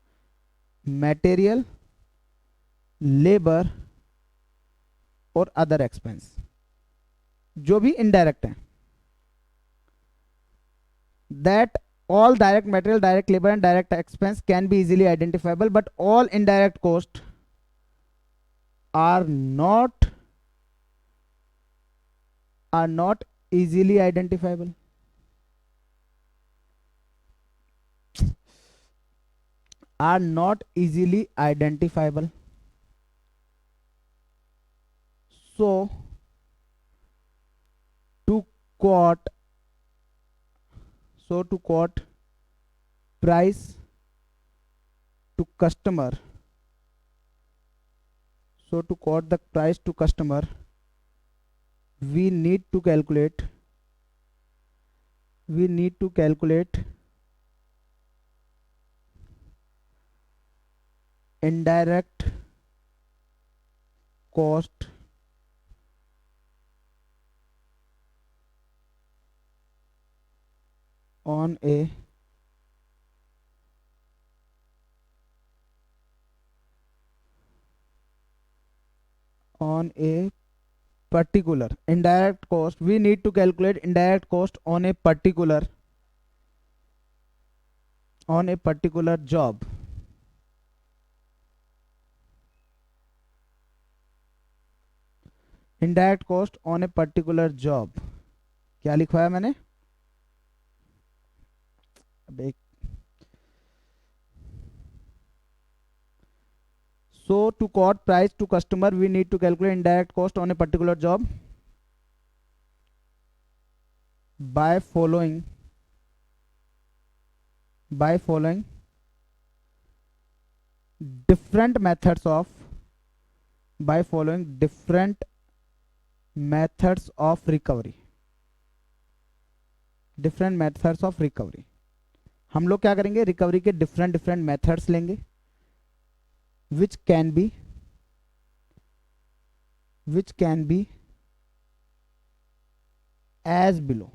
A: मटेरियल, लेबर और अदर एक्सपेंस, जो भी इनडायरेक्ट है, that all direct material, direct labor and direct expense can be easily identifiable, but all indirect costs are not easily identifiable. Are not easily identifiable. So to quote price to customer, so to quote the price to customer, we need to calculate indirect cost on a particular indirect cost, we need to calculate indirect cost on a particular job. Indirect cost on a particular job, क्या लिखवाया मैंने, अब एक, so to quote price to customer we need to calculate indirect cost on a particular job by following different methods of recovery. हम लोग क्या करेंगे, recovery के डिफरेंट मेथड्स लेंगे, which can be as below,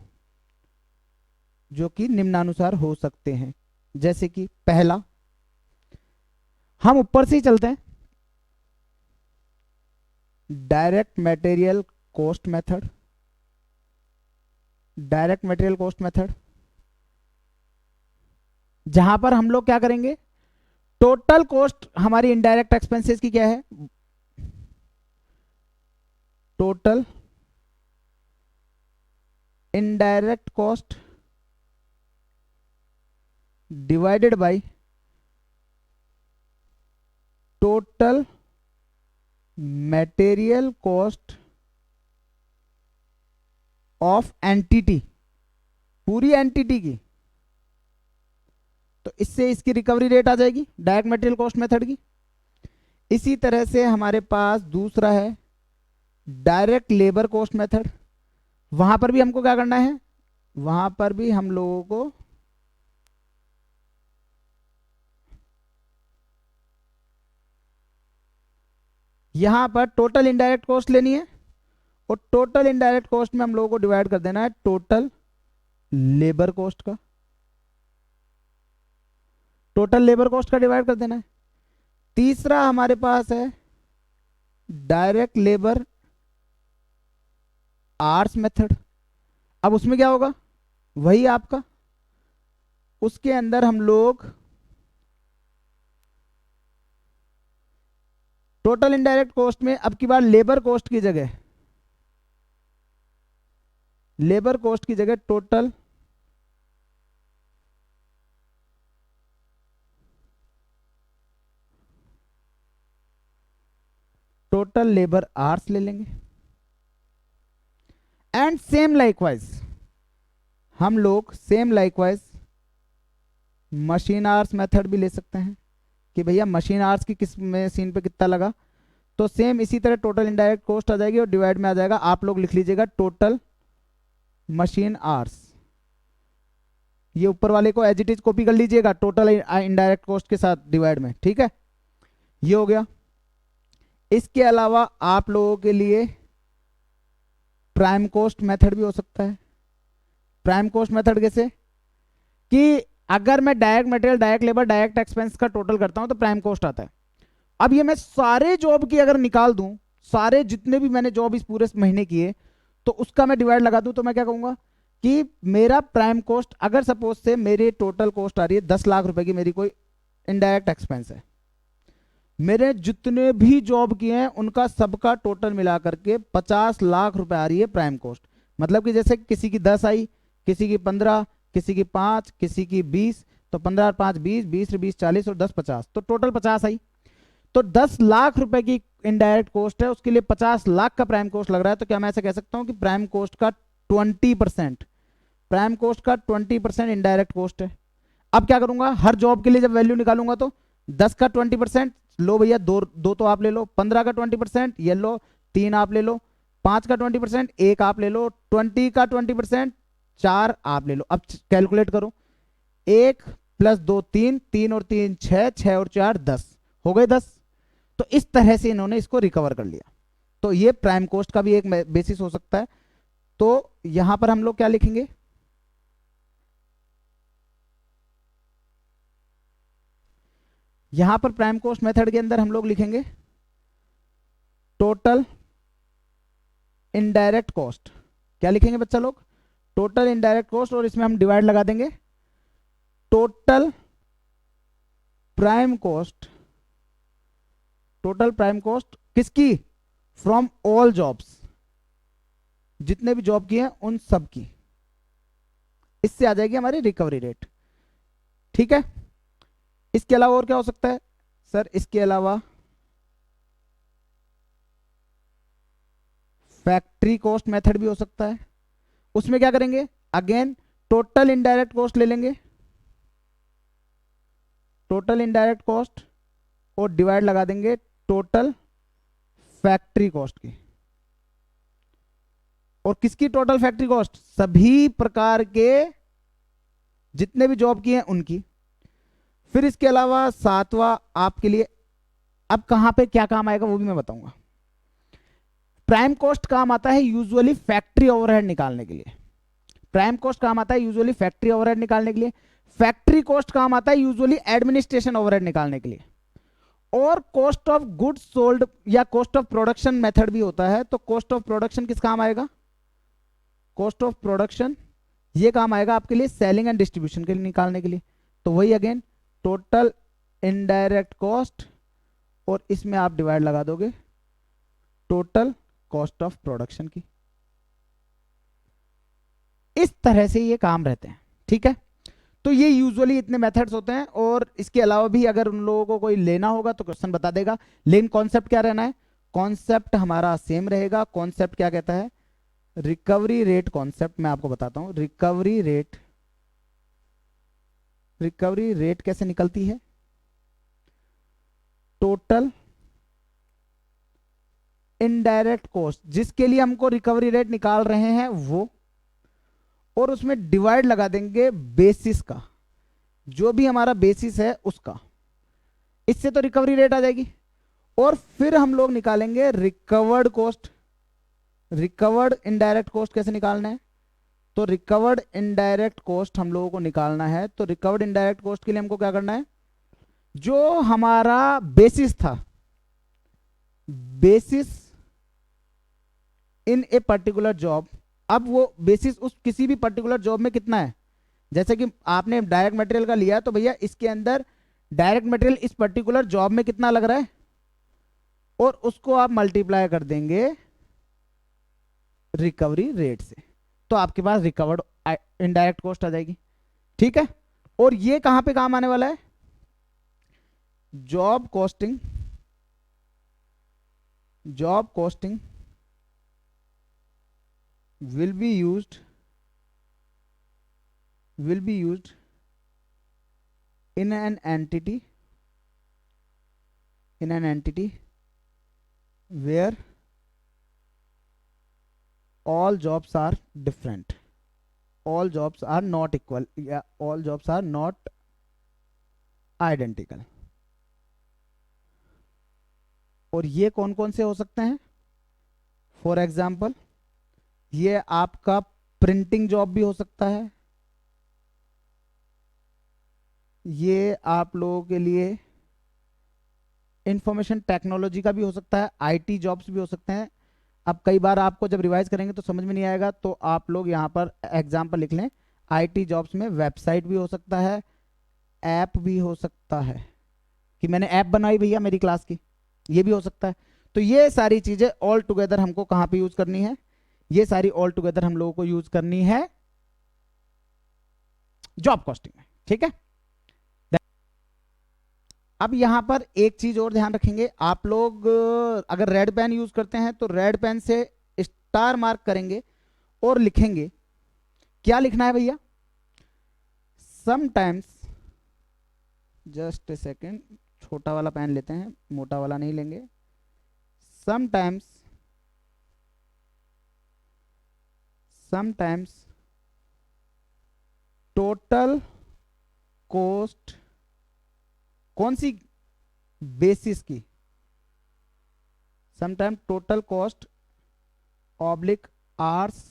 A: जो कि निम्नानुसार हो सकते हैं। जैसे कि पहला, हम ऊपर से ही चलते हैं, डायरेक्ट मटेरियल कॉस्ट मेथड, जहां पर हम लोग क्या करेंगे, टोटल कॉस्ट हमारी इनडायरेक्ट एक्सपेंसेस की क्या है, total indirect cost divided by total material cost of entity, पूरी एंटिटी की, तो इससे इसकी रिकवरी रेट आ जाएगी डायरेक्ट मटेरियल कॉस्ट मेथड की। इसी तरह से हमारे पास दूसरा है डायरेक्ट लेबर कॉस्ट मेथड, वहां पर भी हमको क्या करना है, वहां पर भी हम लोगों को यहां पर टोटल इनडायरेक्ट कॉस्ट लेनी है, और टोटल इनडायरेक्ट कॉस्ट में हम लोगों को डिवाइड कर देना है टोटल लेबर कॉस्ट का, डिवाइड कर देना है। तीसरा हमारे पास है डायरेक्ट लेबर आवर्स मेथड, अब उसमें क्या होगा, वही आपका, उसके अंदर हम लोग टोटल इनडायरेक्ट कॉस्ट में अब की बार लेबर कॉस्ट की जगह टोटल लेबर आवर्स ले लेंगे। And same likewise machine hours method भी ले सकते हैं कि भैया मशीन आवर्स की किस मशीन पे कितना लगा, तो सेम इसी तरह टोटल इनडायरेक्ट कॉस्ट आ जाएगी और डिवाइड में आ जाएगा, आप लोग लिख लीजिएगा टोटल मशीन आवर्स, ये ऊपर वाले को एज इट इज कॉपी कर लीजिएगा टोटल इनडायरेक्ट कॉस्ट के साथ डिवाइड में, ठीक है, ये हो गया। इसके अलावा आप लोगों के लिए प्राइम कॉस्ट मेथड भी हो सकता है। प्राइम कॉस्ट मेथड कैसे कि अगर मैं direct material, direct labour, direct expense का टोटल करता हूं तो प्राइम कॉस्ट आता है। अब ये मैं सारे जॉब की अगर निकाल दूं, सारे जितने भी मैंने जॉब इस पूरे महीने किए, तो उसका मैं डिवाइड लगा दूं, तो मैं क्या कहूंगा कि मेरा प्राइम कॉस्ट, अगर सपोज से मेरी टोटल कॉस्ट आ रही है 10 लाख रुपए की, मेरी कोई इनडायरेक्ट एक्सपेंस है, मेरे जितने भी जॉब किए हैं उनका सबका टोटल मिला करके 50 लाख रुपए आ रही है प्राइम कॉस्ट। मतलब कि जैसे किसी की 10 आई, किसी की 15, किसी की 5, किसी की 20, तो 15 और 5 20, 20 और 20 40 और 10 50, तो टोटल 50 आई। तो 10 लाख रुपए की इनडायरेक्ट कॉस्ट है, उसके लिए 50 लाख का प्राइम कॉस्ट लग रहा है। तो क्या मैं ऐसे कह सकता हूं कि प्राइम कॉस्ट का 20%, प्राइम कॉस्ट का 20% इनडायरेक्ट कॉस्ट है। अब क्या करूंगा, हर जॉब के लिए जब वैल्यू निकालूंगा तो 10 का 20%, लो भैया दो दो तो आप ले लो, 15 का 20% ये लो, 3 आप ले लो, 5 का 20% 1 आप ले लो, 20 का 20% 4 आप ले लो। अब कैलकुलेट करो, 1 प्लस 2 3, 3 और 3 6, 6 और 4 10, हो गए 10। तो इस तरह से इन्होंने इसको रिकवर कर लिया। तो ये प्राइम कॉस्ट का भी एक बेसिस हो सकता है। तो यहां पर हम लोग क्या लिखेंगे, यहां पर प्राइम कॉस्ट मेथड के अंदर हम लोग लिखेंगे टोटल इनडायरेक्ट कॉस्ट। क्या लिखेंगे बच्चा लोग, टोटल इनडायरेक्ट कॉस्ट, और इसमें हम डिवाइड लगा देंगे total prime cost. Total prime cost किसकी, फ्रॉम ऑल जॉब्स, जितने भी जॉब किए हैं उन सब की। इससे आ जाएगी हमारी रिकवरी रेट, ठीक है। इसके अलावा और क्या हो सकता है सर, इसके अलावा फैक्ट्री कॉस्ट मेथड भी हो सकता है। उसमें क्या करेंगे, अगेन टोटल इनडायरेक्ट कॉस्ट ले लेंगे, टोटल इनडायरेक्ट कॉस्ट, और डिवाइड लगा देंगे टोटल फैक्ट्री कॉस्ट की। और किसकी टोटल फैक्ट्री कॉस्ट, सभी प्रकार के जितने भी जॉब किए हैं उनकी। फिर इसके अलावा सातवां आपके लिए, अब कहां पे क्या काम आएगा वो भी मैं बताऊंगा। प्राइम कॉस्ट काम आता है यूजुअली फैक्ट्री ओवरहेड निकालने के लिए। प्राइम कॉस्ट काम आता है यूजुअली फैक्ट्री ओवरहेड निकालने के लिए। फैक्ट्री कॉस्ट काम आता है यूजुअली एडमिनिस्ट्रेशन ओवरहेड निकालने के लिए। और कॉस्ट ऑफ गुड्स सोल्ड या कॉस्ट ऑफ प्रोडक्शन मेथड भी होता है। तो कॉस्ट ऑफ प्रोडक्शन किस काम आएगा, कॉस्ट ऑफ प्रोडक्शन ये काम आएगा आपके लिए सेलिंग एंड डिस्ट्रीब्यूशन के लिए निकालने के लिए। तो वही अगेन टोटल इनडायरेक्ट कॉस्ट, और इसमें आप डिवाइड लगा दोगे टोटल कॉस्ट ऑफ प्रोडक्शन की। इस तरह से ये काम रहते हैं, ठीक है। तो ये यूजुअली इतने मेथड्स होते हैं, और इसके अलावा भी अगर उन लोगों को कोई लेना होगा तो क्वेश्चन बता देगा। लेकिन कॉन्सेप्ट क्या रहना है, कॉन्सेप्ट हमारा सेम रहेगा। कॉन्सेप्ट क्या कहता है, रिकवरी रेट कॉन्सेप्ट मैं आपको बताता हूं। रिकवरी रेट, रिकवरी रेट कैसे निकलती है, टोटल इनडायरेक्ट कॉस्ट जिसके लिए हमको रिकवरी रेट निकाल रहे हैं वो, और उसमें डिवाइड लगा देंगे बेसिस का, जो भी हमारा बेसिस है उसका। इससे तो रिकवरी रेट आ जाएगी। और फिर हम लोग निकालेंगे recovered cost. Recovered indirect cost कैसे निकालना है, तो रिकवर्ड इनडायरेक्ट कॉस्ट हम लोगों को निकालना है। तो रिकवर्ड इनडायरेक्ट कॉस्ट के लिए हमको क्या करना है, जो हमारा बेसिस था, basis in a particular job, अब वो बेसिस उस किसी भी पर्टिकुलर जॉब में कितना है। जैसे कि आपने डायरेक्ट मटेरियल का लिया तो भैया इसके अंदर डायरेक्ट मटेरियल इस पर्टिकुलर जॉब में कितना लग रहा है, और उसको आप मल्टीप्लाई कर देंगे रिकवरी रेट से, तो आपके पास रिकवर्ड इनडायरेक्ट कॉस्ट आ जाएगी, ठीक है। और ये कहां पे काम आने वाला है, job costing, job costing will be used in an entity where all jobs are different. All jobs are not equal या all jobs are not identical. और ये कौन कौन से हो सकते हैं? फॉर एग्जाम्पल ये आपका प्रिंटिंग जॉब भी हो सकता है, ये आप लोगों के लिए इंफॉर्मेशन टेक्नोलॉजी का भी हो सकता है, आईटी जॉब्स भी हो सकते हैं। अब कई बार आपको जब रिवाइज करेंगे तो समझ में नहीं आएगा, तो आप लोग यहाँ पर एग्जाम्पल लिख लें। आईटी जॉब्स में वेबसाइट भी हो सकता है, ऐप भी हो सकता है कि मैंने ऐप बनाई भैया मेरी क्लास की, ये भी हो सकता है। तो ये सारी चीजें ऑल टुगेदर हमको कहाँ पे यूज करनी है? ये सारी ऑल टुगेदर हम लोगों को यूज करनी है जॉब कॉस्टिंग में, ठीक है। अब यहां पर एक चीज और ध्यान रखेंगे, आप लोग अगर रेड पेन यूज करते हैं तो रेड पेन से स्टार मार्क करेंगे और लिखेंगे। क्या लिखना है भैया? समटाइम्स, जस्ट ए सेकेंड, छोटा वाला पेन लेते हैं, मोटा वाला नहीं लेंगे। समटाइम्स टोटल कॉस्ट, कौन सी बेसिस की? Sometime total cost oblique hours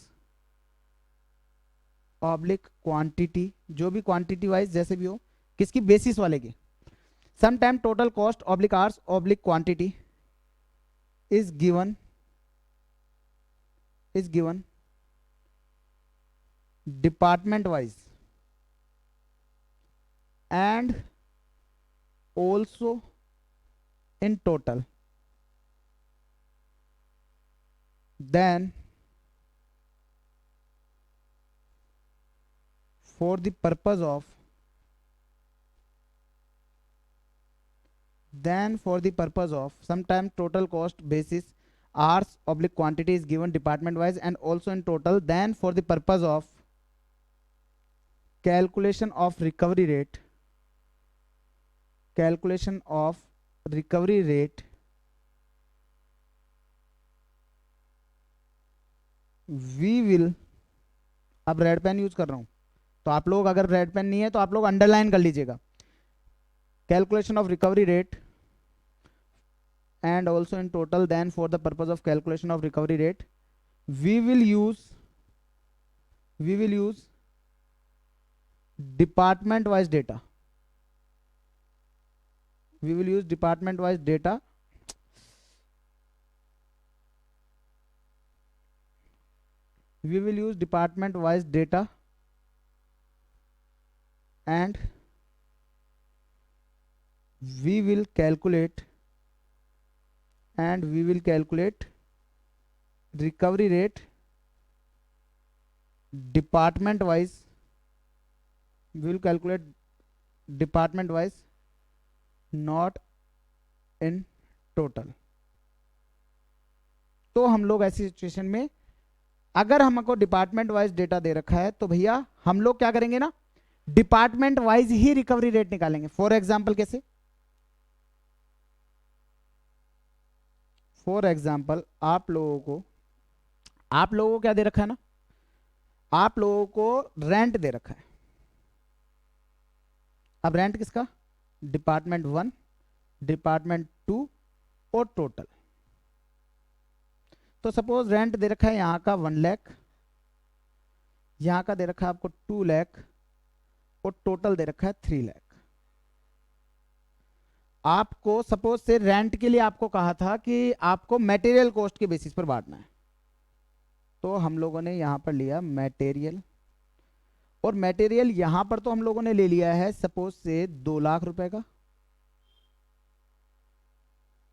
A: oblique quantity, जो भी क्वांटिटी वाइज जैसे भी हो, किसकी? बेसिस वाले की। Sometime total cost oblique hours oblique quantity is given department wise and also in total, then for the purpose of sometime total cost basis hours oblique quantity is given department wise and also in total, then for the purpose of calculation of recovery rate we will, अब red pen use कर रहा हूं तो आप लोग अगर red pen नहीं है तो आप लोग अंडरलाइन कर लीजिएगा। Calculation of recovery rate and also in total, then for the purpose of calculation of recovery rate we will use department wise data. We will use department wise data and we will calculate recovery rate department wise. We will calculate department wise, not in total. तो हम लोग ऐसी situation में अगर हमको department wise data दे रखा है तो भैया हम लोग क्या करेंगे ना, डिपार्टमेंट वाइज ही रिकवरी रेट निकालेंगे। फॉर एग्जांपल कैसे? फॉर एग्जांपल आप लोगों को क्या दे रखा है ना, आप लोगों को रेंट दे रखा है। अब रेंट किसका? डिपार्टमेंट 1, डिपार्टमेंट 2 और टोटल। तो सपोज रेंट दे रखा है यहां का 1 लाख, यहां का दे रखा है आपको 2 लाख और टोटल दे रखा है 3 लाख। आपको सपोज से रेंट के लिए आपको कहा था कि आपको मटेरियल कॉस्ट के बेसिस पर बांटना है, तो हम लोगों ने यहां पर लिया मटेरियल, और मटेरियल यहां पर तो हम लोगों ने ले लिया है सपोज से 2 लाख रुपए का,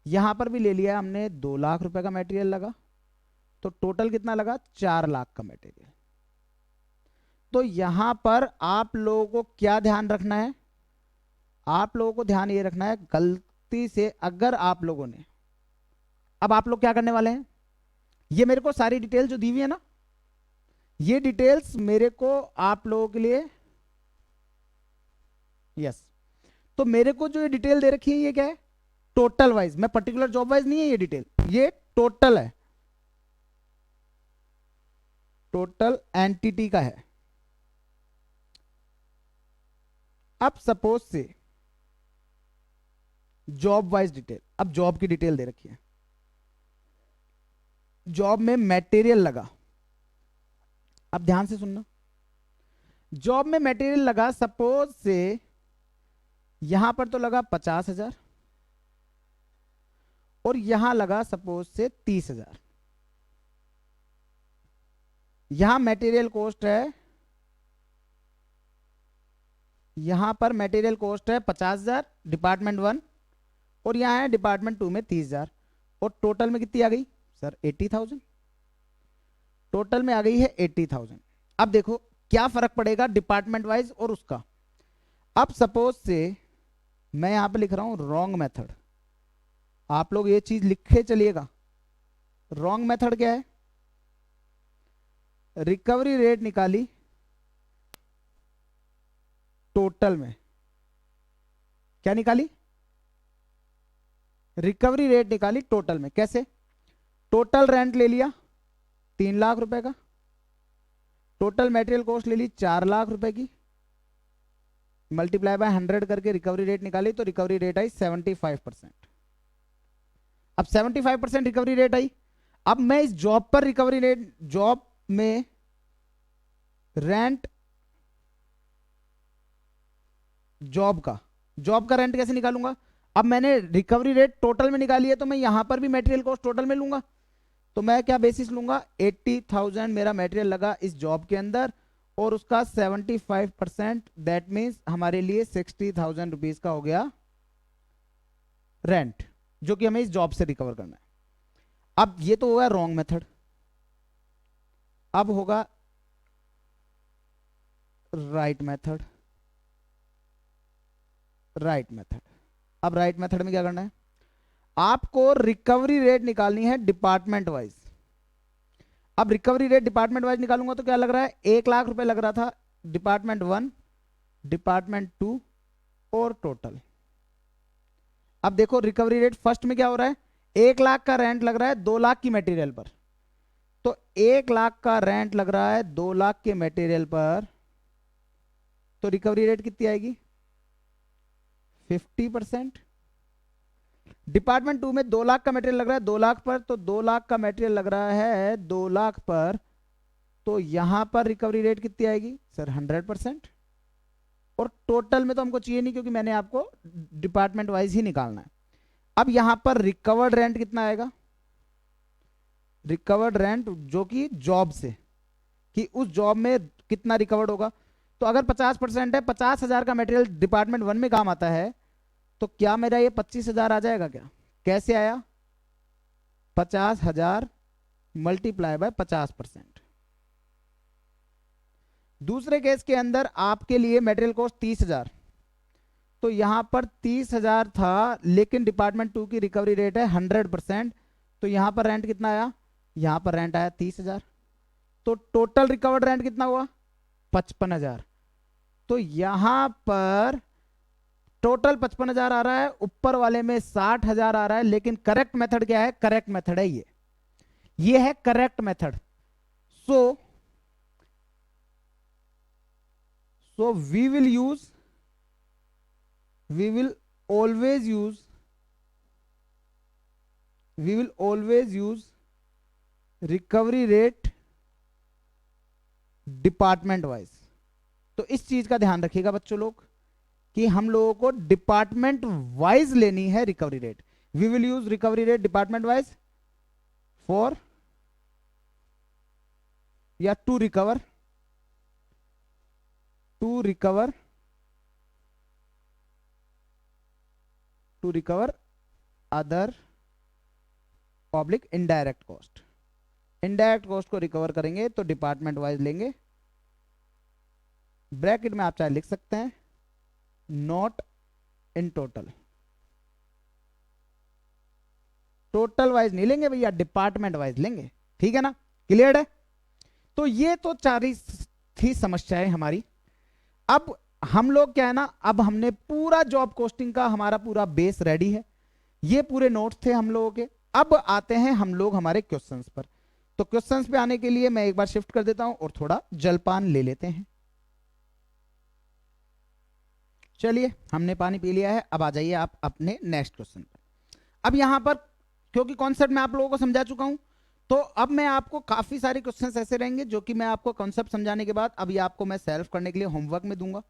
A: यहां पर भी ले लिया हमने 2 लाख रुपए का मटेरियल लगा, तो टोटल कितना लगा? 4 लाख का मटेरियल। तो यहां पर आप लोगों को क्या ध्यान रखना है? आप लोगों को ध्यान ये रखना है, गलती से अगर आप लोगों ने, अब आप लोग क्या करने वाले हैं, ये मेरे को सारी डिटेल जो दी हुई है ना, ये डिटेल्स मेरे को आप लोगों के लिए, यस, तो मेरे को जो ये डिटेल दे रखी है ये क्या है? टोटल वाइज, मैं पर्टिकुलर जॉब वाइज नहीं है ये डिटेल, ये टोटल है, टोटल एंटिटी का है। अब सपोज से जॉब वाइज डिटेल, अब जॉब की डिटेल दे रखी है, जॉब में मटेरियल लगा, अब ध्यान से सुनना, जॉब में मटेरियल लगा सपोज से यहां पर तो लगा 50,000 और यहां लगा सपोज से 30,000। यहां मटेरियल कॉस्ट है, यहां पर मटेरियल कॉस्ट है 50,000 डिपार्टमेंट 1 और यहां है डिपार्टमेंट 2 में 30,000 और टोटल में कितनी आ गई सर 80,000, टोटल में आ गई है 80,000। अब देखो क्या फर्क पड़ेगा डिपार्टमेंट वाइज और उसका। अब सपोज से मैं यहां पे लिख रहा हूं रॉन्ग मेथड, आप लोग ये चीज लिखे चलिएगा। रॉन्ग मेथड क्या है, रिकवरी रेट निकाली टोटल में, क्या निकाली, रिकवरी रेट निकाली टोटल में। कैसे, टोटल रेंट ले लिया 3 लाख रुपए का, टोटल मटेरियल कॉस्ट ले ली 4 लाख रुपए की, मल्टीप्लाई बाय 100 करके रिकवरी रेट निकाली तो रिकवरी रेट आई 75%। अब 75% रिकवरी रेट आई। अब मैं इस जॉब पर रिकवरी रेट, जॉब में रेंट, जॉब का रेंट कैसे निकालूंगा। अब मैंने रिकवरी रेट टोटल में निकाली है तो मैं यहां पर भी मटेरियल कॉस्ट टोटल में लूंगा, तो मैं क्या बेसिस लूंगा 80,000 मेरा मटेरियल लगा इस जॉब के अंदर और उसका 75%, दैट मीन्स हमारे लिए 60,000 रुपीज का हो गया रेंट, जो कि हमें इस जॉब से रिकवर करना है। अब ये तो होगा रॉन्ग मेथड, अब होगा राइट मेथड। राइट मेथड, अब राइट मेथड में क्या करना है, आपको रिकवरी रेट निकालनी है डिपार्टमेंट वाइज। अब रिकवरी रेट डिपार्टमेंट वाइज निकालूंगा तो क्या लग रहा है 1 लाख रुपए लग रहा था डिपार्टमेंट 1, डिपार्टमेंट 2 और टोटल। अब देखो रिकवरी रेट फर्स्ट में क्या हो रहा है, 1 लाख का रेंट लग रहा है 2 लाख की मटेरियल पर, तो 1 लाख का रेंट लग रहा है 2 लाख के मटेरियल पर, तो रिकवरी रेट कितनी आएगी 50%। डिपार्टमेंट 2 में 2 लाख का मटेरियल लग रहा है 2 लाख पर, तो 2 लाख का मटेरियल लग रहा है 2 लाख पर, तो यहां पर रिकवरी रेट कितनी आएगी सर 100%। और टोटल में तो हमको चाहिए नहीं क्योंकि मैंने आपको डिपार्टमेंट वाइज ही निकालना है। अब यहां पर रिकवर्ड रेंट कितना आएगा, रिकवर्ड रेंट जो कि जॉब से, कि उस जॉब में कितना रिकवर्ड होगा। तो अगर 50% है, 50,000 का मटेरियल डिपार्टमेंट 1 में काम आता है, तो क्या मेरा ये 25,000 आ जाएगा क्या, कैसे आया 50,000 मल्टीप्लाई बाय 50%। दूसरे केस के अंदर आपके लिए मटेरियल कॉस्ट 30,000, तो यहां पर 30,000 था लेकिन डिपार्टमेंट 2 की रिकवरी रेट है 100%, तो यहां पर रेंट कितना आया, यहां पर रेंट आया 30,000, तो टोटल रिकवर्ड रेंट कितना हुआ 55,000। तो यहां पर टोटल 55,000 आ रहा है, ऊपर वाले में 60,000 आ रहा है, लेकिन करेक्ट मेथड क्या है, करेक्ट मेथड है ये है correct method. So we will always use recovery rate department wise. तो इस चीज का ध्यान रखिएगा बच्चों लोग कि हम लोगों को डिपार्टमेंट वाइज लेनी है recovery rate. We will use recovery rate department wise for या to recover other public indirect cost. Indirect cost को रिकवर करेंगे तो डिपार्टमेंट वाइज लेंगे। ब्रैकेट में आप चाहे लिख सकते हैं not in total, total wise नहीं लेंगे भैया, डिपार्टमेंट वाइज लेंगे। ठीक है ना, क्लियर है। तो ये तो चार थी समस्याएं हमारी। अब हम लोग क्या है ना, अब हमने पूरा जॉब कॉस्टिंग का हमारा पूरा बेस रेडी है, ये पूरे नोट्स थे हम लोगों के। अब आते हैं हम लोग हमारे क्वेश्चंस पर। तो क्वेश्चंस पे आने के लिए मैं एक बार शिफ्ट कर देता हूं और थोड़ा जलपान ले लेते हैं। चलिए हमने पानी पी लिया है, अब आ जाइए आप अपने नेक्स्ट क्वेश्चन पर। अब यहां पर क्योंकि कॉन्सेप्ट मैं आप लोगों को समझा चुका हूं, तो अब मैं आपको काफी सारे क्वेश्चंस ऐसे रहेंगे जो कि मैं आपको कॉन्सेप्ट समझाने के बाद अभी आपको मैं सेल्फ करने के लिए होमवर्क में दूंगा।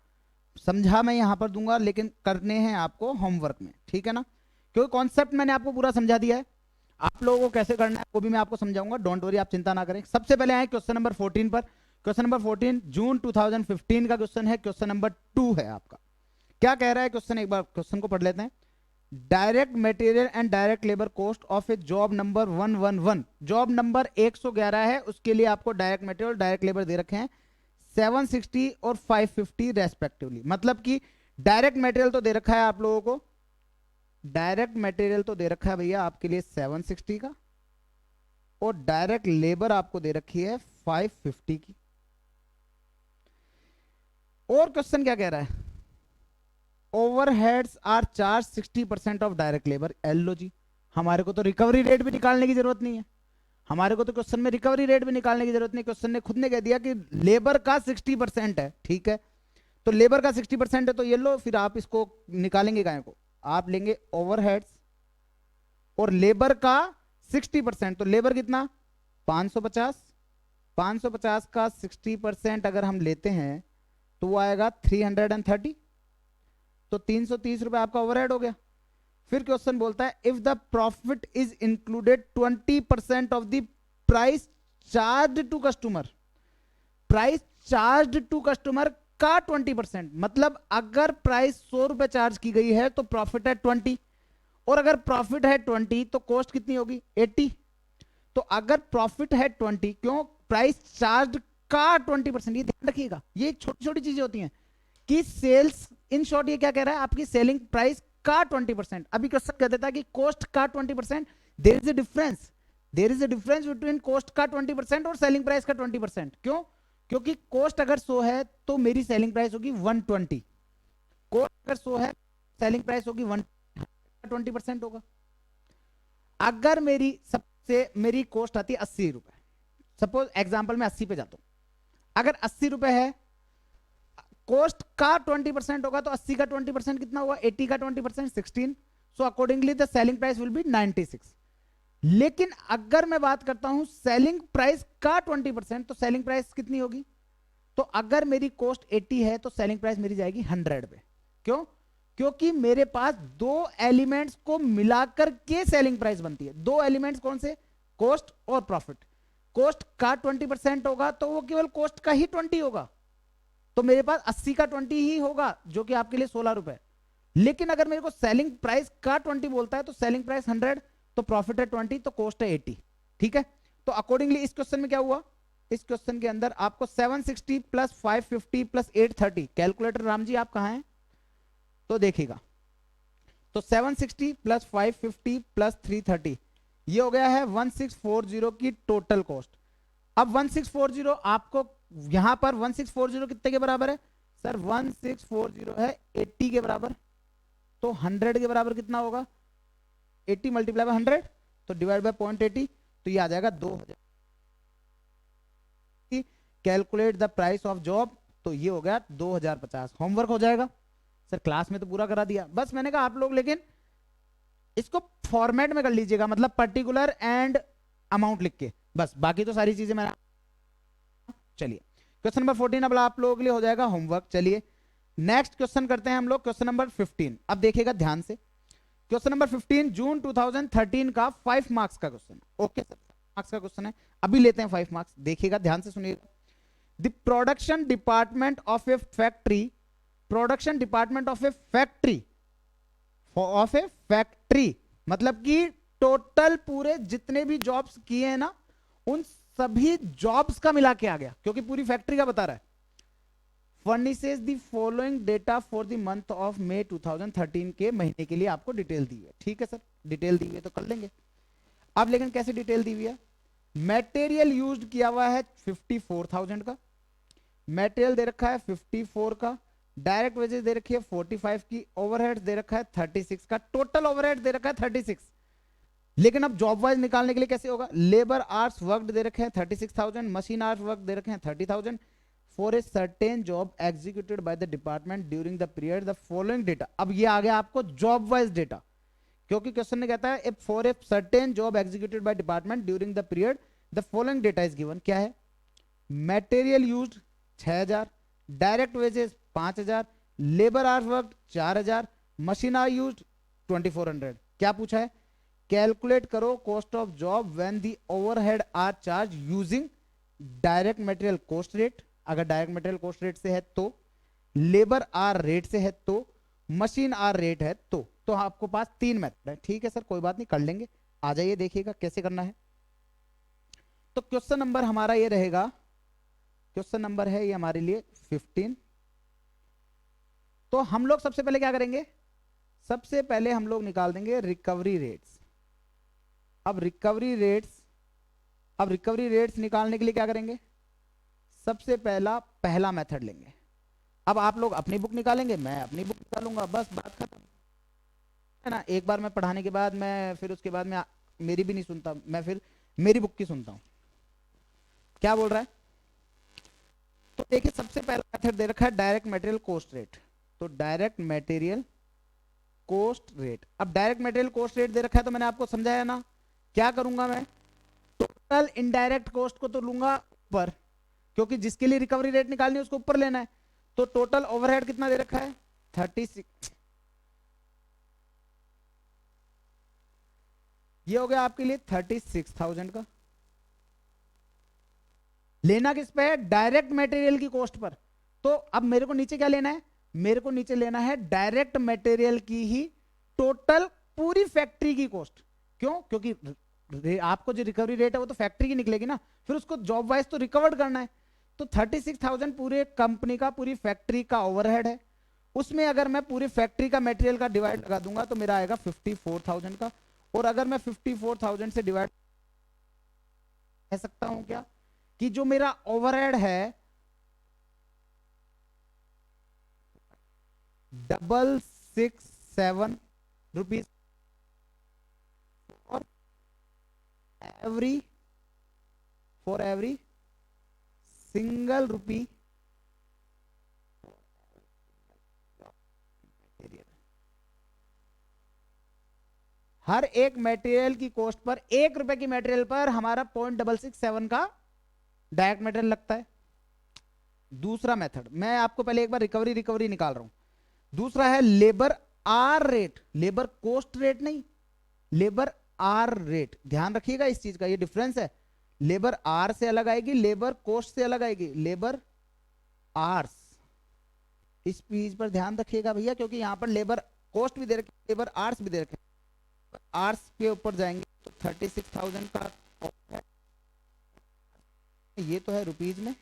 A: समझा मैं यहां पर दूंगा लेकिन करने हैं आपको होमवर्क में, ठीक है ना, क्योंकि कॉन्सेप्ट मैंने आपको पूरा समझा दिया है। आप लोगों को कैसे करना है वो भी मैं आपको समझाऊंगा, डोंट वरी, आप चिंता ना करें। सबसे पहले आए क्वेश्चन नंबर 14 पर। क्वेश्चन नंबर 14 जून 2015 का क्वेश्चन है, क्वेश्चन नंबर 2 है आपका। क्या कह रहा है क्वेश्चन, एक बार क्वेश्चन को पढ़ लेते हैं। Direct material and direct labour cost of A job number 111, job number 111 है, उसके लिए आपको डायरेक्ट मटेरियल डायरेक्ट लेबर दे रखे हैं 760 और 550 रेस्पेक्टिवली। मतलब कि डायरेक्ट मटेरियल तो दे रखा है आप लोगों को, डायरेक्ट मटेरियल तो दे रखा है भैया आपके लिए 760 का, और डायरेक्ट लेबर आपको दे रखी है 550 की। और क्वेश्चन क्या कह रहा है, overheads are charge 60% of direct labour. Hello ji, हमारे को तो रिकवरी रेट भी निकालने की जरूरत नहीं है, हमारे को तो क्वेश्चन में रिकवरी रेट भी निकालने की जरूरत नहीं, क्वेश्चन ने खुद ने कह दिया कि लेबर का 60% है, ठीक है। तो लेबर का 60% है तो ये लो, फिर आप इसको निकालेंगे काहे को, आप लेंगे ओवरहेड्स और लेबर का 60%, तो लेबर कितना 550, 550 का 60% अगर हम लेते हैं तो वो आएगा 330, तो 330 रुपए आपका ओवरहेड हो गया। फिर क्वेश्चन बोलता है if the profit is included 20% of the price charge to customer, price charge to customer का 20%, मतलब अगर प्राइस 100 रुपए चार्ज की गई है तो प्रॉफिट है 20, और अगर प्रॉफिट है 20 तो कॉस्ट कितनी होगी 80। तो अगर प्रॉफिट है 20, क्यों, प्राइस चार्ज का 20%, ये ध्यान रखिएगा, ये छोटी छोटी चीजें होती हैं कि सेल्स, इन शॉर्ट ये क्या कह रहा है, आपकी सेलिंग प्राइस का 20%। अभी क्वेश्चन कह देता है कि कॉस्ट का 20%, there is a difference, there is a difference between cost का 20% और सेलिंग प्राइस का 20%। क्यों, क्योंकि कॉस्ट अगर 100 है तो मेरी सेलिंग प्राइस होगी 120, कॉस्ट अगर 100 है सेलिंग प्राइस होगी 120% होगा। अगर मेरी सबसे मेरी कॉस्ट आती है 80 रुपए, सपोज एग्जांपल में 80 पे जाता हूं, अगर 80 रुपए है, कॉस्ट का 20% होगा तो 80 का 20% कितना हुआ, 80 का 20% 16, so accordingly the selling price will be 96। लेकिन अगर मैं बात करता हूं सेलिंग प्राइस का 20%, तो सेलिंग प्राइस कितनी होगी, तो अगर मेरी कॉस्ट 80 है तो सेलिंग प्राइस मेरी जाएगी 100 पे। क्यों, क्योंकि मेरे पास दो एलिमेंट्स को मिलाकर के सेलिंग प्राइस बनती है। दो एलिमेंट्स कौन से, कॉस्ट और प्रॉफिट। कॉस्ट का 20% होगा तो वो केवल कॉस्ट का ही 20 होगा, तो मेरे पास 80 का 20 ही होगा जो कि आपके लिए 16 रुपए। लेकिन अगर मेरे को सेलिंग प्राइस का 20 बोलता है तो सेलिंग प्राइस 100, तो प्रॉफिट है 20, तो कॉस्ट है 80, ठीक है। तो अकॉर्डिंगली इस क्वेश्चन में क्या हुआ, इस क्वेश्चन के अंदर आपको 760 plus 550 plus 830, calculator Ram ji आप कहां हैं, तो देखिएगा, तो 760 प्लस 550 प्लस 330, ये हो गया है 1640 की टोटल कॉस्ट। अब 1640 आपको यहां पर 1640 कितने के बराबर है सर, 1640 है 80 के बराबर, तो 100 के बराबर कितना होगा, 80 मल्टीप्लाई बाय 100, तो डिवाइड बाय 0.80, तो ये आ जाएगा 2000। Calculate the price of job, तो ये हो गया 2050। होमवर्क हो जाएगा सर, क्लास में तो पूरा करा दिया, बस मैंने कहा आप लोग लेकिन इसको फॉर्मेट में कर लीजिएगा, मतलब पर्टिकुलर एंड अमाउंट लिख के, बस बाकी तो सारी चीजें मैंने। चलिए क्वेश्चन नंबर 14 अब आप लोगों के लिए हो जाएगा होमवर्क। चलिए नेक्स्ट क्वेश्चन करते हैं हम लोग, क्वेश्चन नंबर 15। अब देखिएगा ध्यान से, क्वेश्चन नंबर 15 जून 2013 का 5 मार्क्स का क्वेश्चन। ओके सर, 5 मार्क्स का क्वेश्चन है, अभी लेते हैं 5 मार्क्स। देखिएगा ध्यान से सुनिएगा। The production department of A factory, production department of A factory, of A factory मतलब कि टोटल पूरे जितने भी जॉब्स किए हैं ना, उन सभी जॉब्स का मिला के आ गया, क्योंकि पूरी फैक्ट्री का बता रहा है। Furnishes the following data for the month of May 2013, के महीने के लिए आपको डिटेल दी है, ठीक है सर, डिटेल दी हुई है तो कर लेंगे। अब लेकिन कैसे डिटेल दी हुई है, मटेरियल यूज्ड किया हुआ है 54,000 का, मटेरियल दे रखा है 54 का, डायरेक्ट वेजेस दे रखी है 45 की, ओवरहेड्स दे रखा है 36 का, टोटल ओवरहेड दे रखा है 36। लेकिन अब जॉब वाइज निकालने के लिए कैसे होगा, लेबर आवर्स वर्क दे रखे हैं 36,000, मशीन आवर्स वर्क दे रखे हैं 30,000, for a certain job executed by the department during the period the following data. अब ये आ गया आपको जॉब वाइज डेटा, क्योंकि क्वेश्चन ने कहता है for a certain job executed by department during the period the following data is given. क्या है? Material used 6000, direct wages 5000, labour hours work 4000, machine hours used 2400। क्या पूछा है? कैलकुलेट करो cost of job when the overhead are charge using direct material cost rate, अगर direct material cost rate से है तो, लेबर आर रेट से है तो, मशीन आर रेट है तो आपको पास 3 मेथड है। ठीक है सर, कोई बात नहीं, कर लेंगे। आ जाइए, देखिएगा कैसे करना है। तो क्वेश्चन नंबर हमारा ये रहेगा, क्वेश्चन नंबर है ये हमारे लिए 15। तो हम लोग सबसे पहले क्या करेंगे? सबसे पहले हम लोग निकाल देंगे रिकवरी रेट्स। अब रिकवरी रेट्स निकालने के लिए क्या करेंगे? सबसे पहला मेथड लेंगे। अब आप लोग अपनी बुक निकालेंगे, मैं अपनी बुक निकालूंगा, बस बात खत्म है ना। एक बार मैं पढ़ाने के बाद मैं फिर उसके बाद मैं मेरी भी नहीं सुनता, मैं फिर मेरी बुक की सुनता हूं। क्या बोल रहा है? तो देखिए, सबसे पहला मेथड दे रखा है डायरेक्ट मटेरियल कॉस्ट रेट। तो डायरेक्ट मटेरियल कॉस्ट रेट, अब डायरेक्ट मटेरियल कॉस्ट रेट दे रखा है तो मैंने आपको समझाया ना, क्या करूंगा मैं? टोटल इनडायरेक्ट कॉस्ट को तो लूंगा ऊपर, क्योंकि जिसके लिए रिकवरी रेट निकालनी है उसको ऊपर लेना है। तो टोटल ओवरहेड कितना दे रखा है? 36। ये हो गया आपके लिए 36,000 का। लेना किस पे है? डायरेक्ट मटेरियल की कॉस्ट पर। तो अब मेरे को नीचे क्या लेना है? मेरे को नीचे लेना है डायरेक्ट मटेरियल की ही टोटल पूरी फैक्ट्री की कॉस्ट। क्यों? क्योंकि आपको जो रिकवरी रेट है वो तो फैक्ट्री की निकलेगी ना, फिर उसको जॉब वाइज तो रिकवर्ड करना है। तो 36,000 पूरे कंपनी का, पूरी फैक्ट्री का ओवरहेड है। उसमें अगर मैं पूरी फैक्ट्री का मटेरियल का डिवाइड लगा दूंगा तो मेरा आएगा 54,000 का। और अगर मैं 54,000 से डिवाइड कह सकता हूं क्या कि जो मेरा ओवरहेड है 667 rupees for every single rupee हर एक मटेरियल की कॉस्ट पर, 1 रुपए की मटेरियल पर हमारा 0.667 का डायरेक्ट मटेरियल लगता है। दूसरा मेथड, मैं आपको पहले एक बार रिकवरी निकाल रहा हूं। दूसरा है labour hour rate, labour cost rate नहीं, लेबर आर रेट। ध्यान रखिएगा इस चीज का, ये डिफरेंस है। लेबर आर से अलग आएगी, लेबर कॉस्ट से अलग आएगी। लेबर आर्स, इस चीज पर ध्यान रखिएगा भैया, क्योंकि यहां पर लेबर कॉस्ट भी दे रखे, लेबर आर्स भी दे रखे। आर्स के ऊपर जाएंगे तो 36,000 का, ये तो है रुपीज में,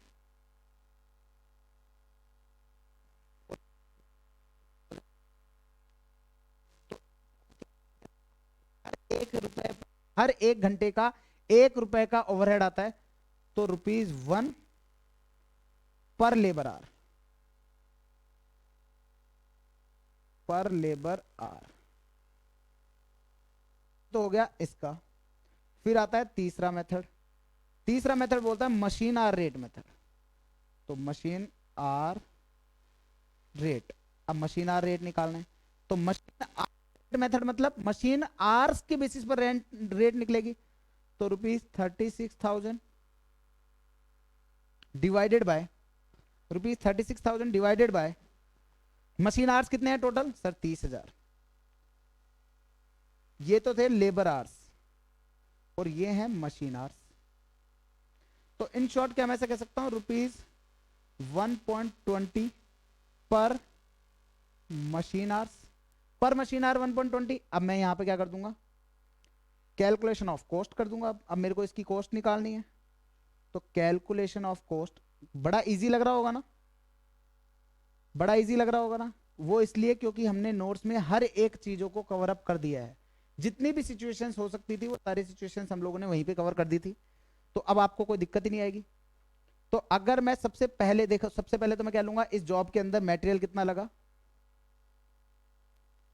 A: हर एक घंटे का 1 रुपए का ओवरहेड आता है। तो ₹1 पर लेबर आवर, पर लेबर आवर तो हो गया इसका। फिर आता है तीसरा मेथड। तीसरा मेथड बोलता है मशीन आर रेट मेथड। तो मशीन आर रेट, अब मशीन आर रेट निकालना है तो मशीन आर मेथड मतलब मशीन आर्स के बेसिस पर रेट निकलेगी। तो ₹36,000 divided by ₹36,000 divided by machine hours कितने हैं टोटल सर? 30,000। ये तो थे लेबर आर्स और ये हैं मशीन आर्स। तो इन शॉर्ट क्या मैं ऐसा कह सकता हूं, ₹1.20 पर मशीन आर्स, पर मशीन आर 1.20। अब मैं यहां पे क्या कर दूंगा? कैलकुलेशन ऑफ कॉस्ट कर दूंगा। अब मेरे को इसकी कॉस्ट निकालनी है, तो कैलकुलेशन ऑफ कॉस्ट बड़ा इजी लग रहा होगा ना, बड़ा इजी लग रहा होगा ना। वो इसलिए क्योंकि हमने नोट्स में हर एक चीजों को कवर अप कर दिया है। जितनी भी सिचुएशंस हो सकती थी वो सारी सिचुएशंस हम लोगों ने वहीं पे कवर कर दी थी। तो अब आपको कोई दिक्कत ही नहीं आएगी। तो अगर मैं सबसे पहले देखो, सबसे पहले तो मैं क्या लूंगा, इस जॉब के अंदर मटेरियल कितना लगा,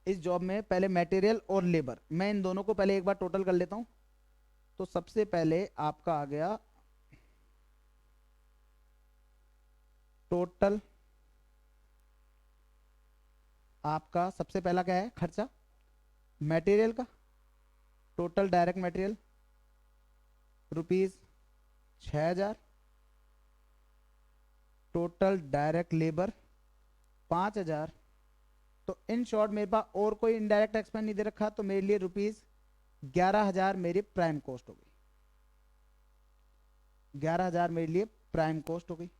A: इस जॉब में पहले मटेरियल और लेबर, मैं इन दोनों को पहले एक बार टोटल कर लेता हूं। तो सबसे पहले आपका आ गया टोटल आपका सबसे पहला क्या है खर्चा मटेरियल का, total direct material ₹6,000, total direct labour 5,000। तो इन शॉर्ट मेरे पास और कोई इनडायरेक्ट एक्सपेंस नहीं दे रखा, तो मेरे लिए ₹11,000 मेरी प्राइम कॉस्ट हो गई। 11,000 मेरे लिए प्राइम कॉस्ट हो गई।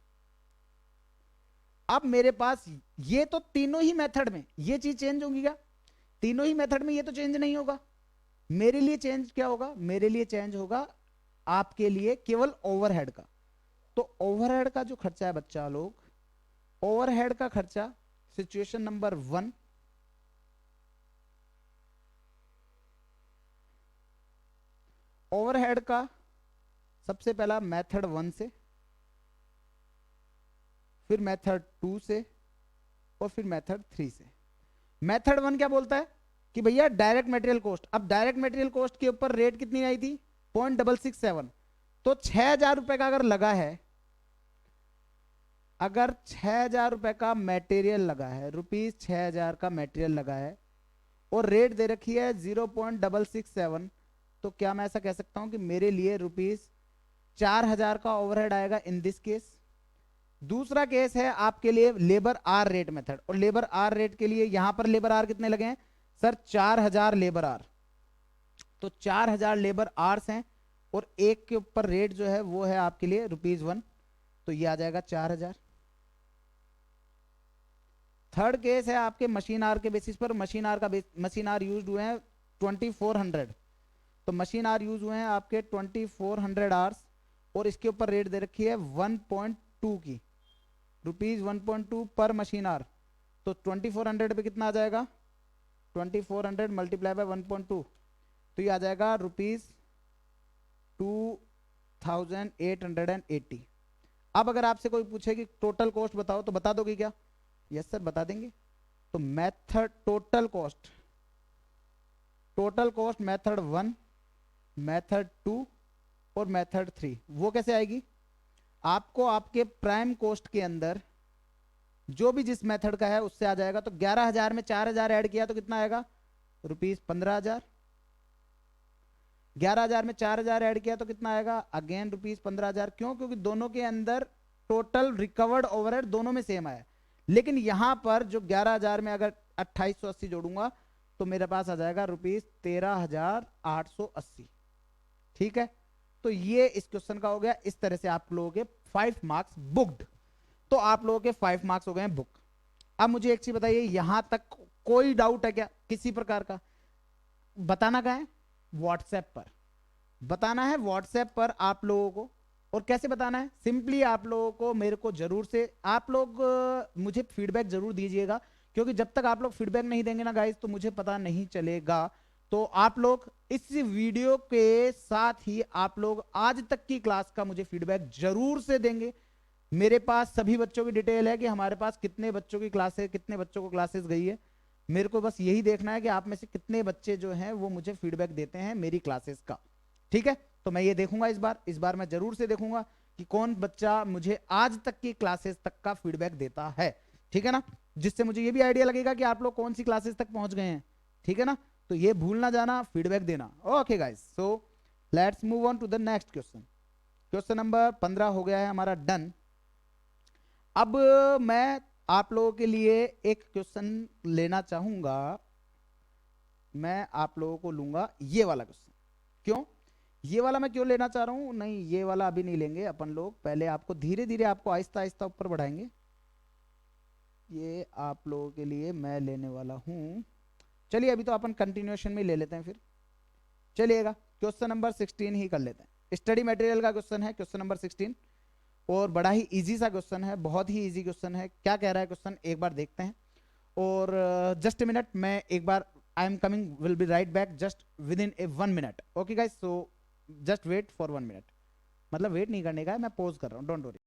A: अब मेरे पास ये तो तीनों ही मेथड में ये चीज चेंज होगी क्या? तीनों ही मेथड में ये तो चेंज नहीं होगा। मेरे लिए चेंज क्या होगा? मेरे लिए चेंज होगा आपके लिए केवल ओवरहेड का। तो ओवरहेड का जो खर्चा है बच्चा लोग, ओवरहेड का खर्चा सिचुएशन नंबर 1, ओवरहेड का सबसे पहला मेथड 1 से, फिर मेथड 2 से, और फिर मेथड 3 से। मेथड 1 क्या बोलता है कि भैया डायरेक्ट मटेरियल कॉस्ट। अब डायरेक्ट मटेरियल कॉस्ट के ऊपर रेट कितनी आई थी? 0.667। तो 6,000 रुपए का अगर लगा है, अगर 6,000 रुपए का मटेरियल लगा है, ₹6,000 का मटेरियल लगा है और रेट दे रखी है 0.667, तो क्या मैं ऐसा कह सकता हूं कि मेरे लिए ₹4,000 का ओवरहेड आएगा इन दिस केस। दूसरा केस है आपके लिए लेबर आर रेट मेथड, और लेबर आर रेट के लिए यहां पर लेबर आर कितने लगे हैं सर? 4,000 labour are. तो 4,000 लेबर आर्स हैं और एक के ऊपर रेट जो है वो है आपके लिए ₹1, तो ये आ जाएगा 4,000। थर्ड केस है आपके मशीन आर के बेसिस पर, मशीन आर यूज हुए हैं 2400। तो मशीन आर यूज हुए हैं आपके 2400 आवर्स और इसके ऊपर रेट दे रखी है 1.2 की, ₹1.2 पर मशीन आर। तो 2400 पे कितना आ जाएगा? 2400 मल्टीप्लाई बाय 1.2, तो ये आ जाएगा ₹2,880। अब अगर आपसे कोई पूछे कि टोटल कॉस्ट बताओ, तो बता दोगे क्या? यस सर बता देंगे। तो method total cost method 1, method 2 और मेथड 3 वो कैसे आएगी? आपको आपके प्राइम कॉस्ट के अंदर जो भी जिस मेथड का है उससे आ जाएगा। तो 11,000 में 4,000 ऐड किया तो कितना आएगा? ₹15,000। 11,000 में 4,000 ऐड किया तो कितना आएगा? अगेन ₹15,000। क्यों? क्योंकि दोनों के अंदर टोटल रिकवर्ड ओवरहेड दोनों में सेम आया। लेकिन यहां पर जो 11,000 में अगर 2,880 जोड़ूंगा तो मेरे पास आ जाएगा ₹13,880। ठीक है, तो ये इस क्वेश्चन का हो गया। इस तरह से आप लोगों के 5 मार्क्स बुक्ड। तो आप लोगों के 5 मार्क्स हो गए हैं बुक। अब मुझे एक चीज बताइए, यहां तक कोई डाउट है क्या किसी प्रकार का? बताना क्या है? व्हाट्सएप पर बताना है, व्हाट्सएप पर आप लोगों को। और कैसे बताना है? सिंपली आप लोगों को मेरे को जरूर से आप लोग मुझे फीडबैक जरूर दीजिएगा, क्योंकि जब तक आप लोग फीडबैक नहीं देंगे ना गाइस तो मुझे पता नहीं चलेगा। तो आप लोग इस वीडियो के साथ ही आप लोग आज तक की क्लास का मुझे फीडबैक जरूर से देंगे। मेरे पास सभी बच्चों की डिटेल है कि हमारे पास कितने बच्चों की क्लास है, कितने बच्चों को क्लासेस गई है। मेरे को बस यही देखना है कि आप में से कितने बच्चे जो हैं वो मुझे फीडबैक देते हैं मेरी क्लासेस का। ठीक है, तो मैं ये देखूंगा इस बार मैं जरूर से देखूंगा कि कौन बच्चा मुझे आज तक की क्लासेस तक का फीडबैक देता है। ठीक है ना, जिससे मुझे ये भी आइडिया लगेगा कि आप लोग कौन सी क्लासेस तक पहुंच गए हैं। ठीक है ना, तो ये भूल ना जाना फीडबैक देना। Okay guys, so let's move on to the next question. Question number 15 हो गया है हमारा डन। अब मैं आप लोगों के लिए एक क्वेश्चन लेना चाहूंगा। मैं आप लोगों को लूंगा ये वाला क्वेश्चन। क्यों ये वाला मैं क्यों लेना चाह रहा हूं? नहीं, ये वाला अभी नहीं लेंगे अपन लोग, पहले आपको धीरे धीरे आपको आहिस्ता आहिस्ता ऊपर बढ़ाएंगे। ये आप लोगों के लिए मैं लेने वाला हूं। चलिए अभी तो अपन कंटिन्यूएशन में ले लेते हैं फिर। चलिएगा क्वेश्चन नंबर 16 ही कर लेते हैं। स्टडी मटेरियल का क्वेश्चन है क्वेश्चन नंबर 16, और बड़ा ही इजी सा क्वेश्चन है, बहुत ही इजी क्वेश्चन है। क्या कह रहा है क्वेश्चन एक बार देखते हैं। और जस्ट ए मिनट, मैं एक बार I am coming, will be right back just within a 1 minute. Okay guys, so just wait for 1 minute. मतलब वेट नहीं करने का है, मैं पॉज कर रहा हूँ, डोंट वरी।